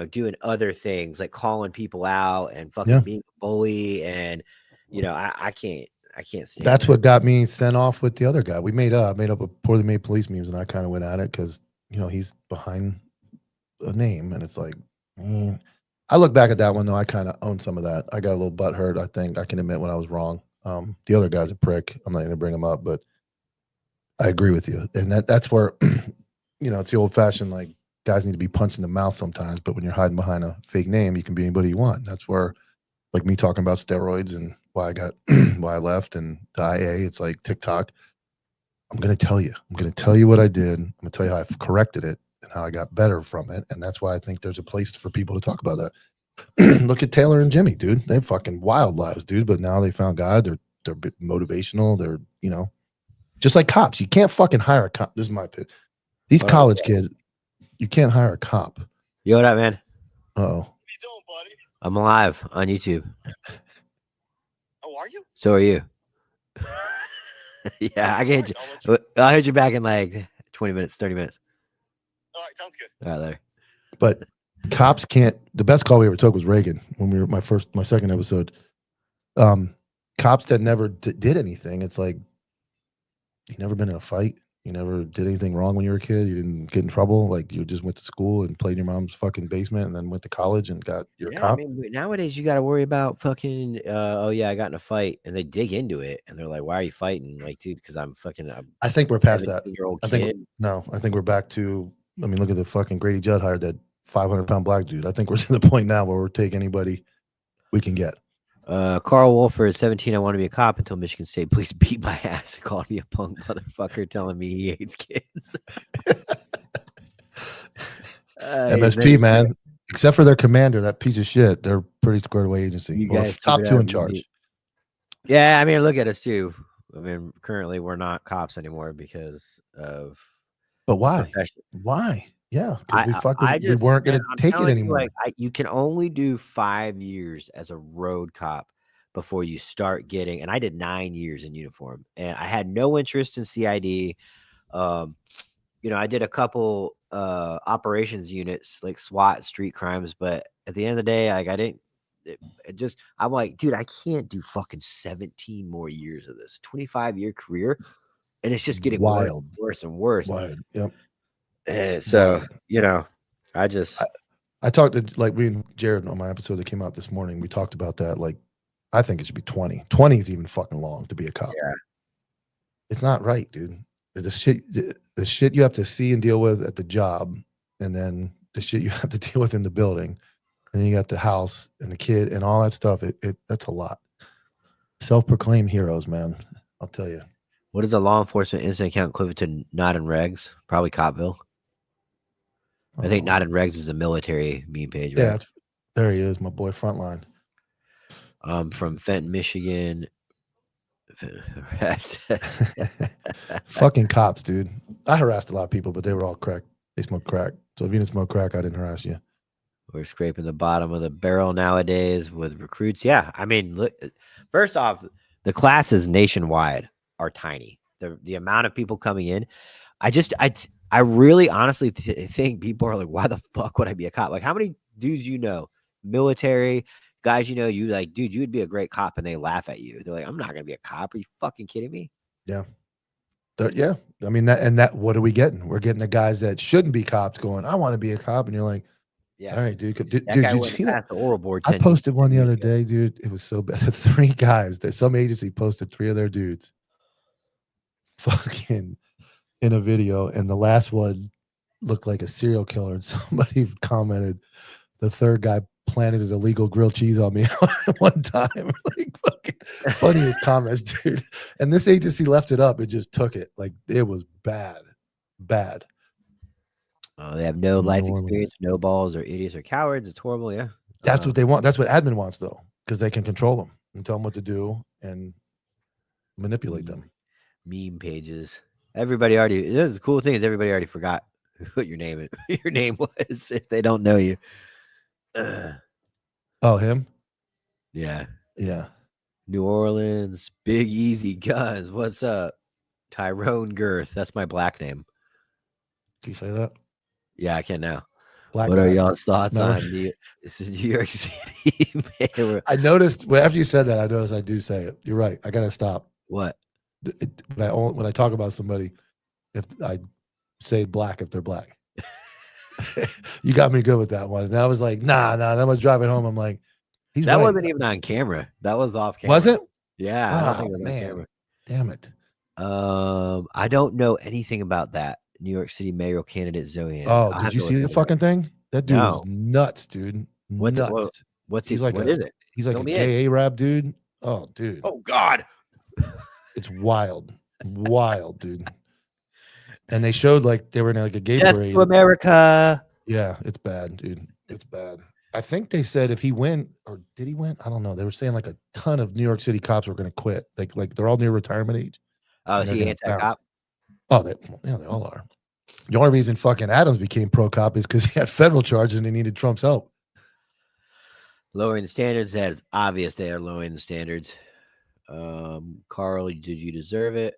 doing other things like calling people out and fucking being a bully. And, I can't stand That's what got me sent off with the other guy. We made up a poorly made police memes, and I kind of went at it because, he's behind a name. And it's like, I look back at that one, though. I kind of own some of that. I got a little butthurt. I think I can admit when I was wrong. The other guy's a prick. I'm not going to bring him up, but I agree with you. And that's where, it's the old fashioned, like, guys need to be punched in the mouth sometimes, but when you're hiding behind a fake name, you can be anybody you want. That's where, like me talking about steroids and why I left and the IA, it's like TikTok. I'm going to tell you what I did. I'm going to tell you how I've corrected it and how I got better from it. And that's why I think there's a place for people to talk about that. Look at Taylor and Jimmy, dude. They have fucking wild lives, dude. But now they found God. They're motivational. They're, just like cops. You can't fucking hire a cop. This is my opinion. These college kids, you can't hire a cop. Yo, what up, man? Uh-oh. What are you doing, buddy? I'm alive on YouTube. Oh, are you? So are you. Yeah, I can hit you. I'll hit you back in like 20 minutes, 30 minutes. All right, sounds good. All right, later. But cops can't. The best call we ever took was Reagan when we were my second episode. Cops that never did anything. It's like you never been in a fight. You never did anything wrong when you were a kid. You didn't get in trouble. Like you just went to school and played in your mom's fucking basement, and then went to college and got your cop. I mean, nowadays you got to worry about fucking. Oh yeah, I got in a fight, and they dig into it, and they're like, "Why are you fighting?" Like, dude, because I'm fucking. I think we're past that. I think we're back to. I mean, look at the fucking Grady Judd hired that 500-pound black dude. I think we're to the point now where we're taking anybody we can get. Carl Wolford, 17. I want to be a cop until Michigan State police beat my ass and called me a punk motherfucker, telling me he hates kids. MSP, man. Except for their commander, that piece of shit. They're pretty squared away agency. You guys top two in charge. Yeah, I mean, look at us too. I mean, currently we're not cops anymore because of. But why? Why? Yeah, we weren't going to take it anymore. You can only do 5 years as a road cop before you start getting. And I did 9 years in uniform, and I had no interest in CID. I did a couple operations units like SWAT, street crimes, but at the end of the day, like I didn't. I'm like, dude, I can't do fucking 17 more years of this 25-year career, and it's just getting Wild. worse and worse. Wild. Yep. And so, I talked to like we and Jared on my episode that came out this morning. We talked about that. Like, I think it should be 20. 20 is even fucking long to be a cop. Yeah. It's not right, dude. The shit you have to see and deal with at the job, and then the shit you have to deal with in the building, and then you got the house and the kid and all that stuff. That's a lot. Self-proclaimed heroes, man. I'll tell you. What is a law enforcement incident count equivalent to not in regs? Probably Copville. I think not in regs is a military meme page, right? Yeah, there he is, my boy Frontline. From Fenton, Michigan. Fucking cops, dude. I harassed a lot of people, but they were all crack. They smoked crack. So if you didn't smoke crack, I didn't harass you. We're scraping the bottom of the barrel nowadays with recruits. Yeah, I mean, look. First off, the classes nationwide are tiny. The amount of people coming in, I really honestly think people are like, why the fuck would I be a cop? Like, how many dudes military guys you like, dude, you would be a great cop, and they laugh at you. They're like, I'm not gonna be a cop. Are you fucking kidding me? Yeah. Yeah. I mean, what are we getting? We're getting the guys that shouldn't be cops going, I want to be a cop. And you're like, yeah, all right, dude. Dude, you see that? The oral board. I posted one the other day, dude. It was so bad. 3 guys that some agency posted 3 of their dudes fucking in a video, and the last one looked like a serial killer, and somebody commented the 3rd guy planted an illegal grilled cheese on me one time. Like, fucking funniest comments, dude. And this agency left it up. It just took it. Like, it was bad. They have no life experience, no balls, or idiots or cowards. It's horrible. Yeah. That's what they want. That's what admin wants, though, because they can control them and tell them what to do and manipulate them. Meme pages. Everybody already. The cool thing is everybody already forgot what your name was if they don't know you. Oh, him? Yeah. New Orleans, Big Easy Guns. What's up? Tyrone Girth. That's my black name. Can you say that? Yeah, I can now. Black what guy. are y'all's thoughts on this is New York City? I noticed after you said that, I do say it. You're right. I gotta stop. What? When I talk about somebody, if I say black if they're black. You got me good with that one. And I was like, nah. Then I was driving home. I'm like, that wasn't even on camera. That was off camera. Was it? Yeah. Oh, I don't think it was man. on camera. Damn it. I don't know anything about that New York City mayoral candidate Zoe. Oh, did you see the fucking thing? That dude is nuts, dude. Nuts. What is it? He's like a gay Arab dude. Oh, dude. Oh God. It's wild. Wild, dude. And they showed like they were in like a gay Death parade. to America. Yeah, it's bad, dude. It's bad. I think they said if he went, or did he win? I don't know. They were saying like a ton of New York City cops were going to quit. Like they're all near retirement age. Oh, is he anti-cop? Oh, they all are. The only reason fucking Adams became pro-cop is because he had federal charges and he needed Trump's help. Lowering the standards. That is obvious. They are lowering the standards. Carl, did you deserve it?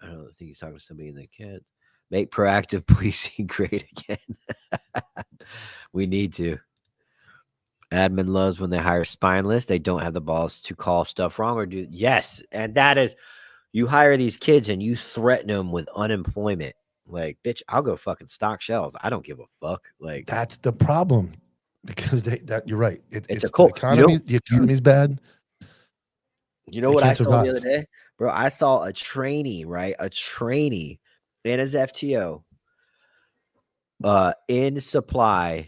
I don't think he's talking to somebody in the kid. Make proactive policing great again. We need to. Admin loves when they hire spineless. They don't have the balls to call stuff wrong or do. Yes. And that is, you hire these kids and you threaten them with unemployment. Like, bitch, I'll go fucking stock shelves. I don't give a fuck. Like, that's the problem, because you're right. It's a cult. The economy's bad. You know what I saw the other day, bro? I saw a trainee, right? A trainee in his FTO, in supply,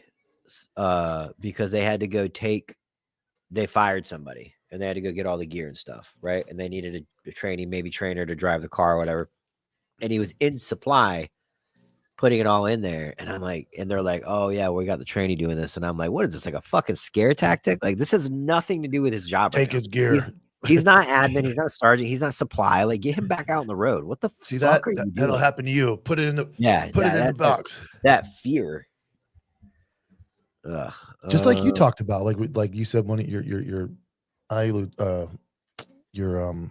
because they had to go they fired somebody and they had to go get all the gear and stuff, right? And they needed a trainee, maybe trainer to drive the car or whatever. And he was in supply, putting it all in there. And I'm like, and they're like, oh yeah, we got the trainee doing this. And I'm like, what is this? Like a fucking scare tactic? Like, this has nothing to do with his job. Take his gear. He's not admin. He's not sergeant. He's not supply. Like, get him back out on the road. What the fuck are you doing? That'll happen to you. Put it in the the box. That fear. Ugh. Just like you talked about, like you said, one of your your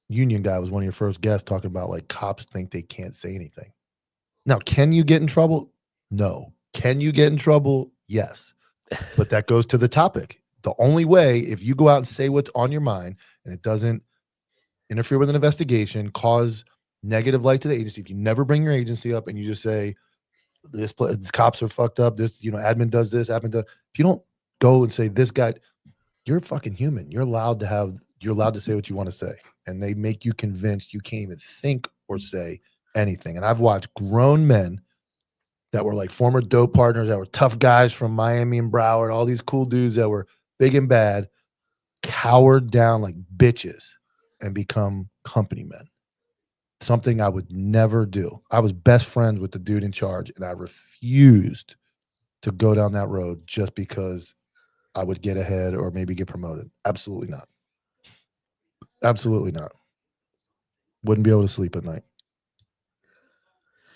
union guy was one of your first guests talking about like cops think they can't say anything. Now, can you get in trouble? No. Can you get in trouble? Yes. But that goes to the topic. The only way, if you go out and say what's on your mind and it doesn't interfere with an investigation, cause negative light to the agency, if you never bring your agency up and you just say, this cops are fucked up, this, admin does this, admin does, if you don't go and say this guy, you're a fucking human. You're allowed to say what you want to say. And they make you convinced you can't even think or say anything. And I've watched grown men that were like former dope partners, that were tough guys from Miami and Broward, all these cool dudes that were big and bad, cowered down like bitches and become company men. Something I would never do. I was best friends with the dude in charge, and I refused to go down that road just because I would get ahead or maybe get promoted. Absolutely not. Absolutely not. Wouldn't be able to sleep at night.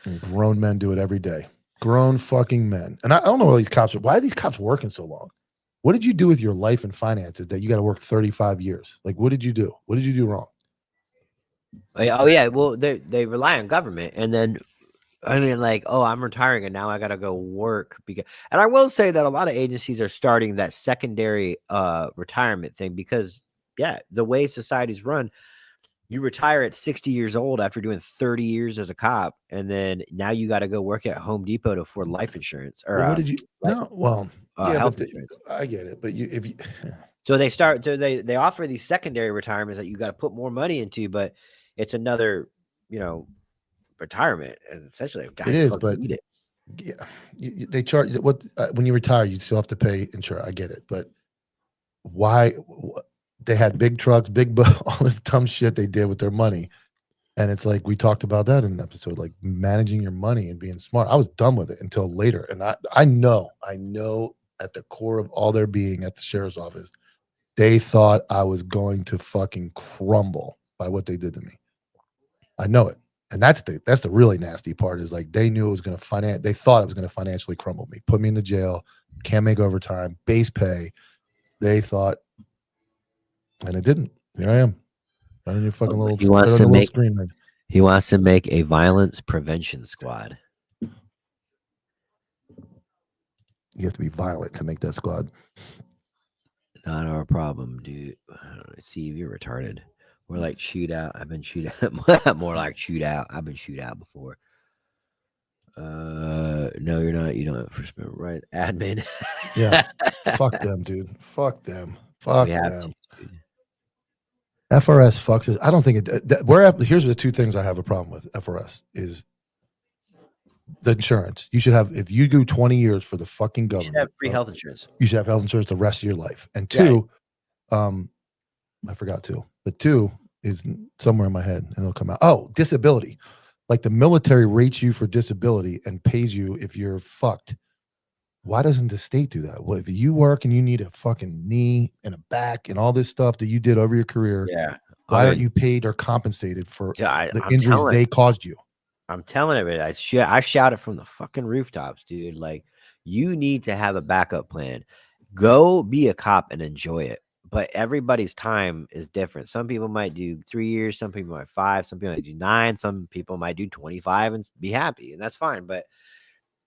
And grown men do it every day. Grown fucking men. And I don't know why these cops why are these cops working so long? What did you do with your life and finances that you got to work 35 years? Like, what did you do? What did you do wrong? Oh yeah, well they rely on government, and then I mean, like, oh, I'm retiring and now I gotta go work and I will say that a lot of agencies are starting that secondary retirement thing because the way society's run, you retire at 60 years old after doing 30 years as a cop, and then now you got to go work at Home Depot to afford life insurance or what did you? No, well, health insurance. I get it, but So they offer these secondary retirements that you got to put more money into, but it's another, retirement, and essentially guys it is, but need it. Yeah, they charge when you retire, you still have to pay insurance. I get it, but why? They had big trucks, all this dumb shit they did with their money. And it's like, we talked about that in an episode, like managing your money and being smart. I was done with it until later. And I know at the core of all their being at the sheriff's office, they thought I was going to fucking crumble by what they did to me. I know it. And that's the really nasty part is like, they knew it was going to they thought it was going to financially crumble me, put me in the jail, can't make overtime, base pay. They thought, and it didn't. Here I am. On your fucking little, he wants to make screen, man. He wants to make a violence prevention squad. You have to be violent to make that squad. Not our problem, dude. Steve, you're retarded. We're like shootout. I've been shootout. More like shootout. I've been shootout before. No, you're not. You don't have first amendment right, admin. Yeah. Fuck them, dude. Fuck them. Fuck them. To, FRS fucks us. I don't think here's the two things I have a problem with FRS is the insurance. You should have, if you do 20 years for the fucking government, you should have free health insurance. You should have health insurance the rest of your life. And two, I forgot two. The two is somewhere in my head and it'll come out. Oh, disability. Like the military rates you for disability and pays you if you're fucked. Why doesn't the state do that? Well, if you work and you need a fucking knee and a back and all this stuff that you did over your career, why aren't you paid or compensated for the injuries they caused you? I'm telling it, I shout it from the fucking rooftops, dude. Like, you need to have a backup plan. Go be a cop and enjoy it. But everybody's time is different. Some people might do 3 years, some people might 5, some people might do 9, some people might do 25 and be happy, and that's fine. But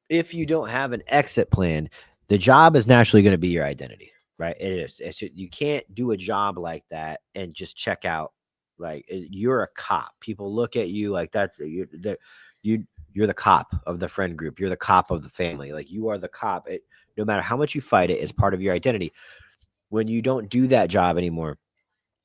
if you don't have an exit plan, the job is naturally going to be your identity, right? It is. You can't do a job like that and just check out. Like, you're a cop. People look at you like you're the cop of the friend group. You're the cop of the family. Like, you are the cop. No matter how much you fight it, it's part of your identity. When you don't do that job anymore,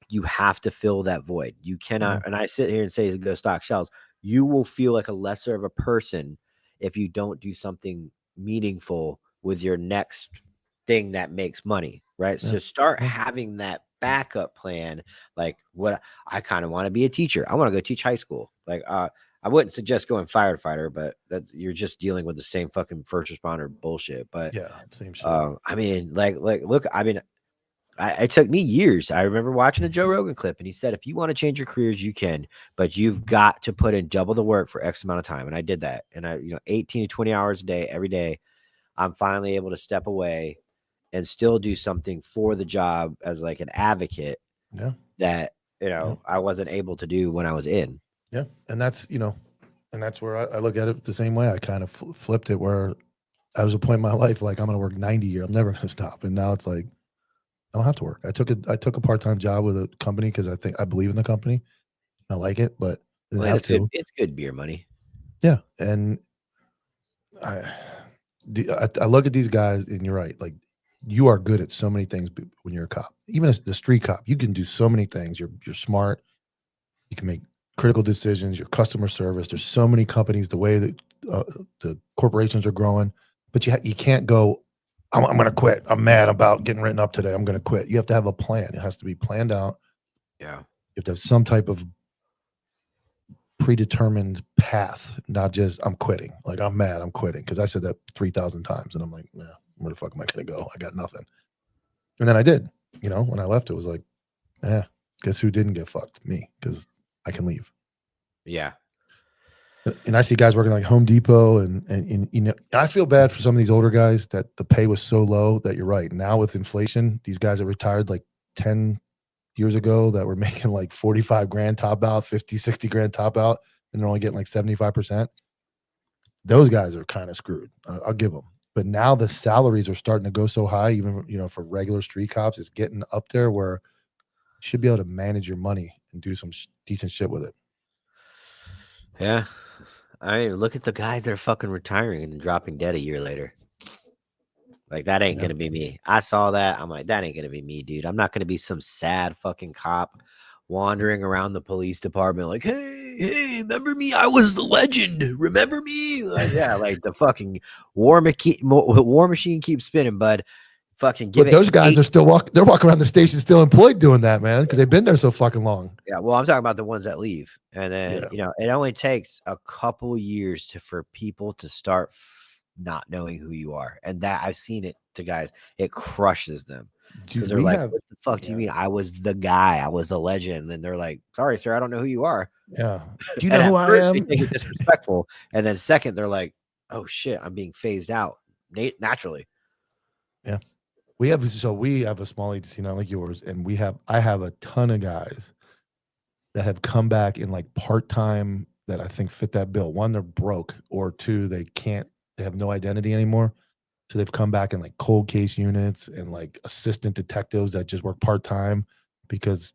you have to fill that void. You cannot. And I sit here and say, go stock shelves. You will feel like a lesser of a person if you don't do something meaningful with your next thing that makes money, right? So start having that backup plan. Like, what I kind of want to be a teacher. I want to go teach high school. Like, I wouldn't suggest going firefighter, but you're just dealing with the same fucking first responder bullshit. But same shit. I mean, look, I mean, it took me years. I remember watching a Joe Rogan clip, and he said, if you want to change your careers, you can, but you've got to put in double the work for X amount of time. And I did that. And 18 to 20 hours a day, every day, I'm finally able to step away and still do something for the job as like an advocate that, I wasn't able to do when I was in. Yeah. And that's, and that's where I look at it the same way. I kind of flipped it where I was a point in my life, like I'm going to work 90 years. I'm never going to stop. And now it's like, I don't have to work. I took a part-time job with a company because I believe in the company. I like it, but it's good beer money. Yeah. And I look at these guys and you're right. Like you are good at so many things when you're a cop, even as the street cop, you can do so many things. You're smart. You can make critical decisions, your customer service. There's so many companies, the way that the corporations are growing, but you can't go, I'm going to quit. I'm mad about getting written up today. I'm going to quit. You have to have a plan. It has to be planned out. Yeah. You have to have some type of predetermined path, not just I'm quitting. Like I'm mad, I'm quitting. Because I said that 3,000 times and I'm like, nah, where the fuck am I going to go? I got nothing. And then I did. When I left, it was like, guess who didn't get fucked? Me, because I can leave. Yeah. And I see guys working like Home Depot and I feel bad for some of these older guys that the pay was so low that you're right. Now with inflation, these guys that retired like 10 years ago that were making like 45 grand top out, 50, 60 grand top out, and they're only getting like 75%. Those guys are kind of screwed. I'll give them. But now the salaries are starting to go so high, even, for regular street cops, it's getting up there where you should be able to manage your money and do some decent shit with it. Yeah. Look at the guys that are fucking retiring and dropping dead a year later. Like, that ain't going to be me. I saw that. I'm like, that ain't going to be me, dude. I'm not going to be some sad fucking cop wandering around the police department like, hey, remember me? I was the legend. Remember me? Like, yeah, like the fucking war machine keeps spinning, bud. Fucking give but those guys are still they're walking around the station still employed doing that, man, because they've been there so fucking long. Yeah, well, I'm talking about the ones that leave. And then, it only takes a couple years for people to start not knowing who you are. And that I've seen it to guys. It crushes them. Because they're like, what the fuck do you mean? I was the guy. I was the legend. And they're like, sorry, sir, I don't know who you are. Yeah. Do you know who I am? They take it disrespectful. And then second, they're like, oh shit, I'm being phased out naturally. Yeah. We have a small agency, not like yours, and I have a ton of guys that have come back in like part-time that I think fit that bill. One, they're broke, or two, they have no identity anymore. So they've come back in like cold case units and like assistant detectives that just work part-time because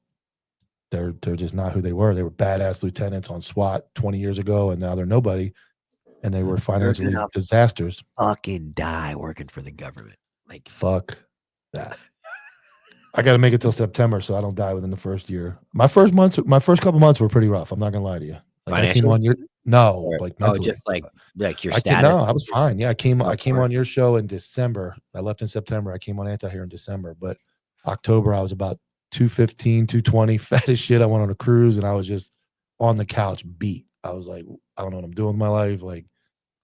they're just not who they were. They were badass lieutenants on SWAT 20 years ago, and now they're nobody. And they were financially disasters. Fucking die working for the government. Like, fuck that. I got to make it till September so I don't die within the first year. My first couple months were pretty rough. I'm not gonna lie to you. Like I came on your like mentally. Just like your status. I was fine. Yeah, I came on your show in December. I left in September. I came on Anti here in December, but October I was about 215, 220, fat as shit. I went on a cruise and I was just on the couch beat. I was like, I don't know what I'm doing with my life. Like,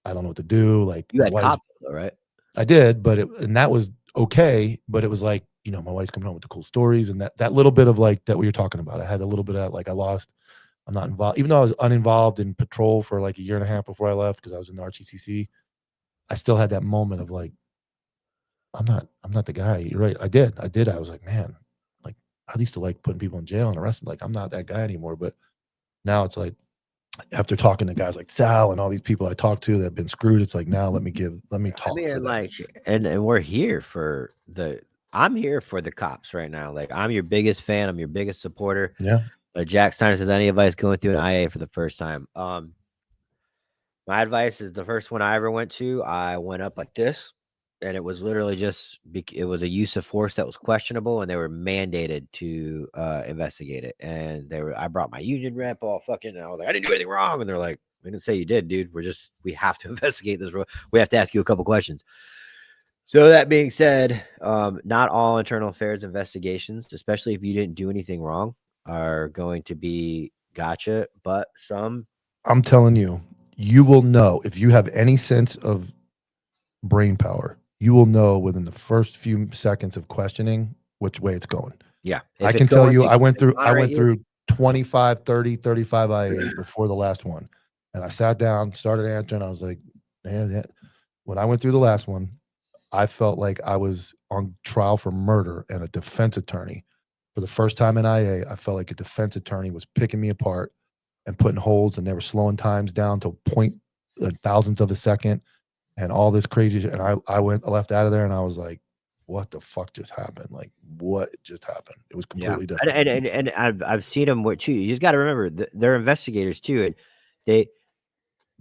I don't know what to do. Like, you had Copville, right? I did, and that was okay. But it was like, my wife's coming home with the cool stories and that little bit of like that we were talking about. I had a little bit of like, I'm not involved, even though I was uninvolved in patrol for like a year and a half before I left because I was in the RTCC. I still had that moment of like, I'm not the guy. You're right. I did. I was like, man, like I used to like putting people in jail and arresting. Like I'm not that guy anymore. But now it's like, after talking to guys like Sal and all these people I talked to that have been screwed, it's like, now let me talk. I mean, like, and we're here I'm here for the cops right now. Like, I'm your biggest fan. I'm your biggest supporter. Yeah. Jack Steiner says, any advice going through an IA for the first time? My advice is the first one I ever went to, I went up like this. And it was literally it was a use of force that was questionable, and they were mandated to investigate it. And I brought my union rep all fucking, I was like, I didn't do anything wrong. And they're like, we didn't say you did, dude. We have to investigate this. We have to ask you a couple questions. So that being said, not all internal affairs investigations, especially if you didn't do anything wrong, are going to be gotcha. But some, I'm telling you, you will know if you have any sense of brain power. You will know within the first few seconds of questioning which way it's going. Yeah. I can tell you, I went through 25, 30, 35 IAs before the last one. And I sat down, started answering. I was like, man, when I went through the last one, I felt like I was on trial for murder and a defense attorney. For the first time in IA, I felt like a defense attorney was picking me apart and putting holds, and they were slowing times down to thousandths of a second and all this crazy shit. And I left out of there and I was like, what the fuck just happened? Like, what just happened? It was completely different. And I've seen them too. You just got to remember they're investigators too, and they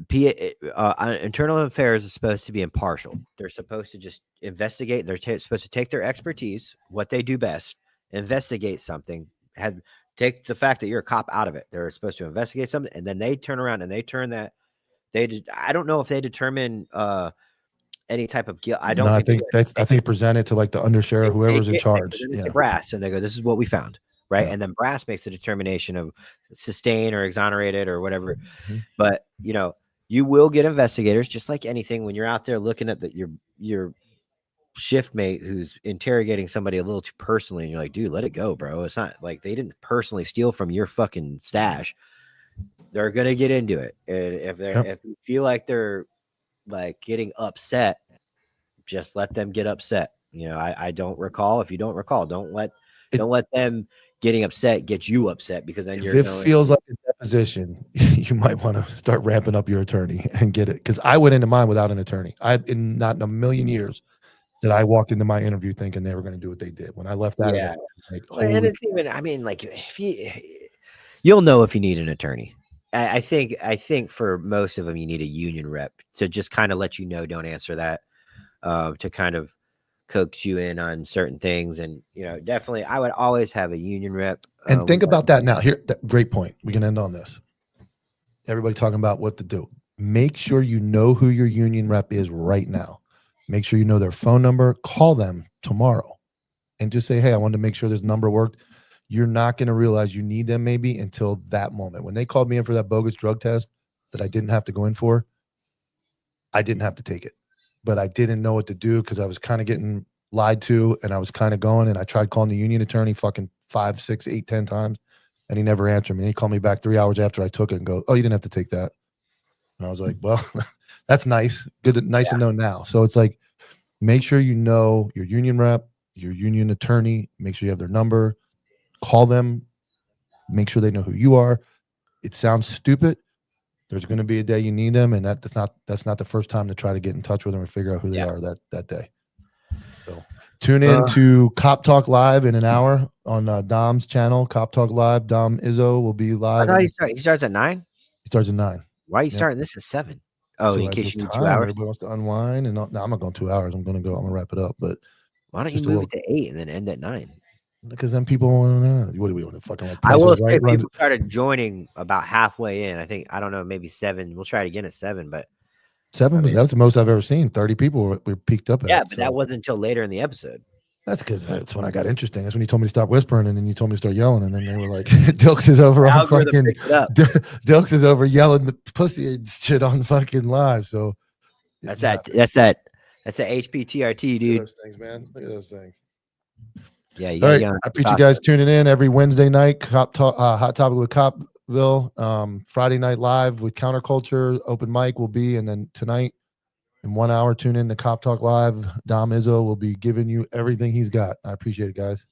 internal affairs is supposed to be impartial. They're supposed to just investigate. They're supposed to take their expertise, what they do best, investigate something. Take the fact that you're a cop out of it. They're supposed to investigate something, and then they turn around and they turn that. I don't know if they determine any type of guilt. I don't. No, I think present it to like the undersheriff, whoever's in charge. Yeah, brass, and they go, "This is what we found." Right. Yeah. And then brass makes a determination of sustain or exonerated or whatever. Mm-hmm. But, you will get investigators, just like anything, when you're out there looking at your shift mate who's interrogating somebody a little too personally, and you're like, dude, let it go, bro. It's not like they didn't personally steal from your fucking stash. They're going to get into it. And if you feel like they're like getting upset, just let them get upset. I don't recall. If you don't recall, don't let them getting upset get you upset, because then if it feels like a deposition, you might want to start ramping up your attorney and get it. Because I went into mine without an attorney. Not in a million years that I walked into my interview thinking they were going to do what they did. When I left out of it, like, and it's even, like, if you'll know if you need an attorney. I think for most of them, you need a union rep to just kind of let don't answer that, to kind of coax you in on certain things. And definitely I would always have a union rep. And think about that now. Great point. We can end on this. Everybody talking about what to do. Make sure you know who your union rep is right now. Make sure you know their phone number. Call them tomorrow and just say, hey, I wanted to make sure this number worked. You're not going to realize you need them maybe until that moment. When they called me in for that bogus drug test that I didn't have to go in for, I didn't have to take it. But I didn't know what to do because I was kind of getting lied to, and I was kind of going, and I tried calling the union attorney fucking 5, 6, 8, 10 times, and he never answered me. He called me back 3 hours after I took it and go, oh, you didn't have to take that. And I was like, well, that's nice. Nice to know now. So it's like, make sure you know your union rep, your union attorney, make sure you have their number, call them, make sure they know who you are. It sounds stupid. There's going to be a day you need them, and that's not the first time to try to get in touch with them or figure out who they are that day. So tune in to Cop Talk Live in an hour on Dom's channel, Cop Talk Live. Dom Izzo will be live. I thought he starts at 9? He starts at 9. Why are you starting this at 7? Oh, so in case you need 2 hours? Everybody wants to unwind. And no, I'm not going 2 hours. I'm going to wrap it up. But why don't you move it to 8 and then end at 9? Because then people want to know. What do we want to fucking like? I will say people started joining about halfway in. I don't know, maybe 7. We'll try it again at 7, but 7, that's the most I've ever seen. 30 people were peaked up at. Yeah, but that wasn't until later in the episode. That's because that's when I got interesting. That's when you told me to stop whispering, and then you told me to start yelling, and then they were like, Dilks is over on fucking Dilks is over yelling the pussy and shit on fucking live. So that's that HPTRT, dude. Look at those things, man. Look at those things. Yeah, all right. I appreciate you guys tuning in every Wednesday night. Hot Topic with Copville. Friday night live with Counterculture. Open mic will be, and then tonight in 1 hour, tune in to Cop Talk Live. Dom Izzo will be giving you everything he's got. I appreciate it, guys.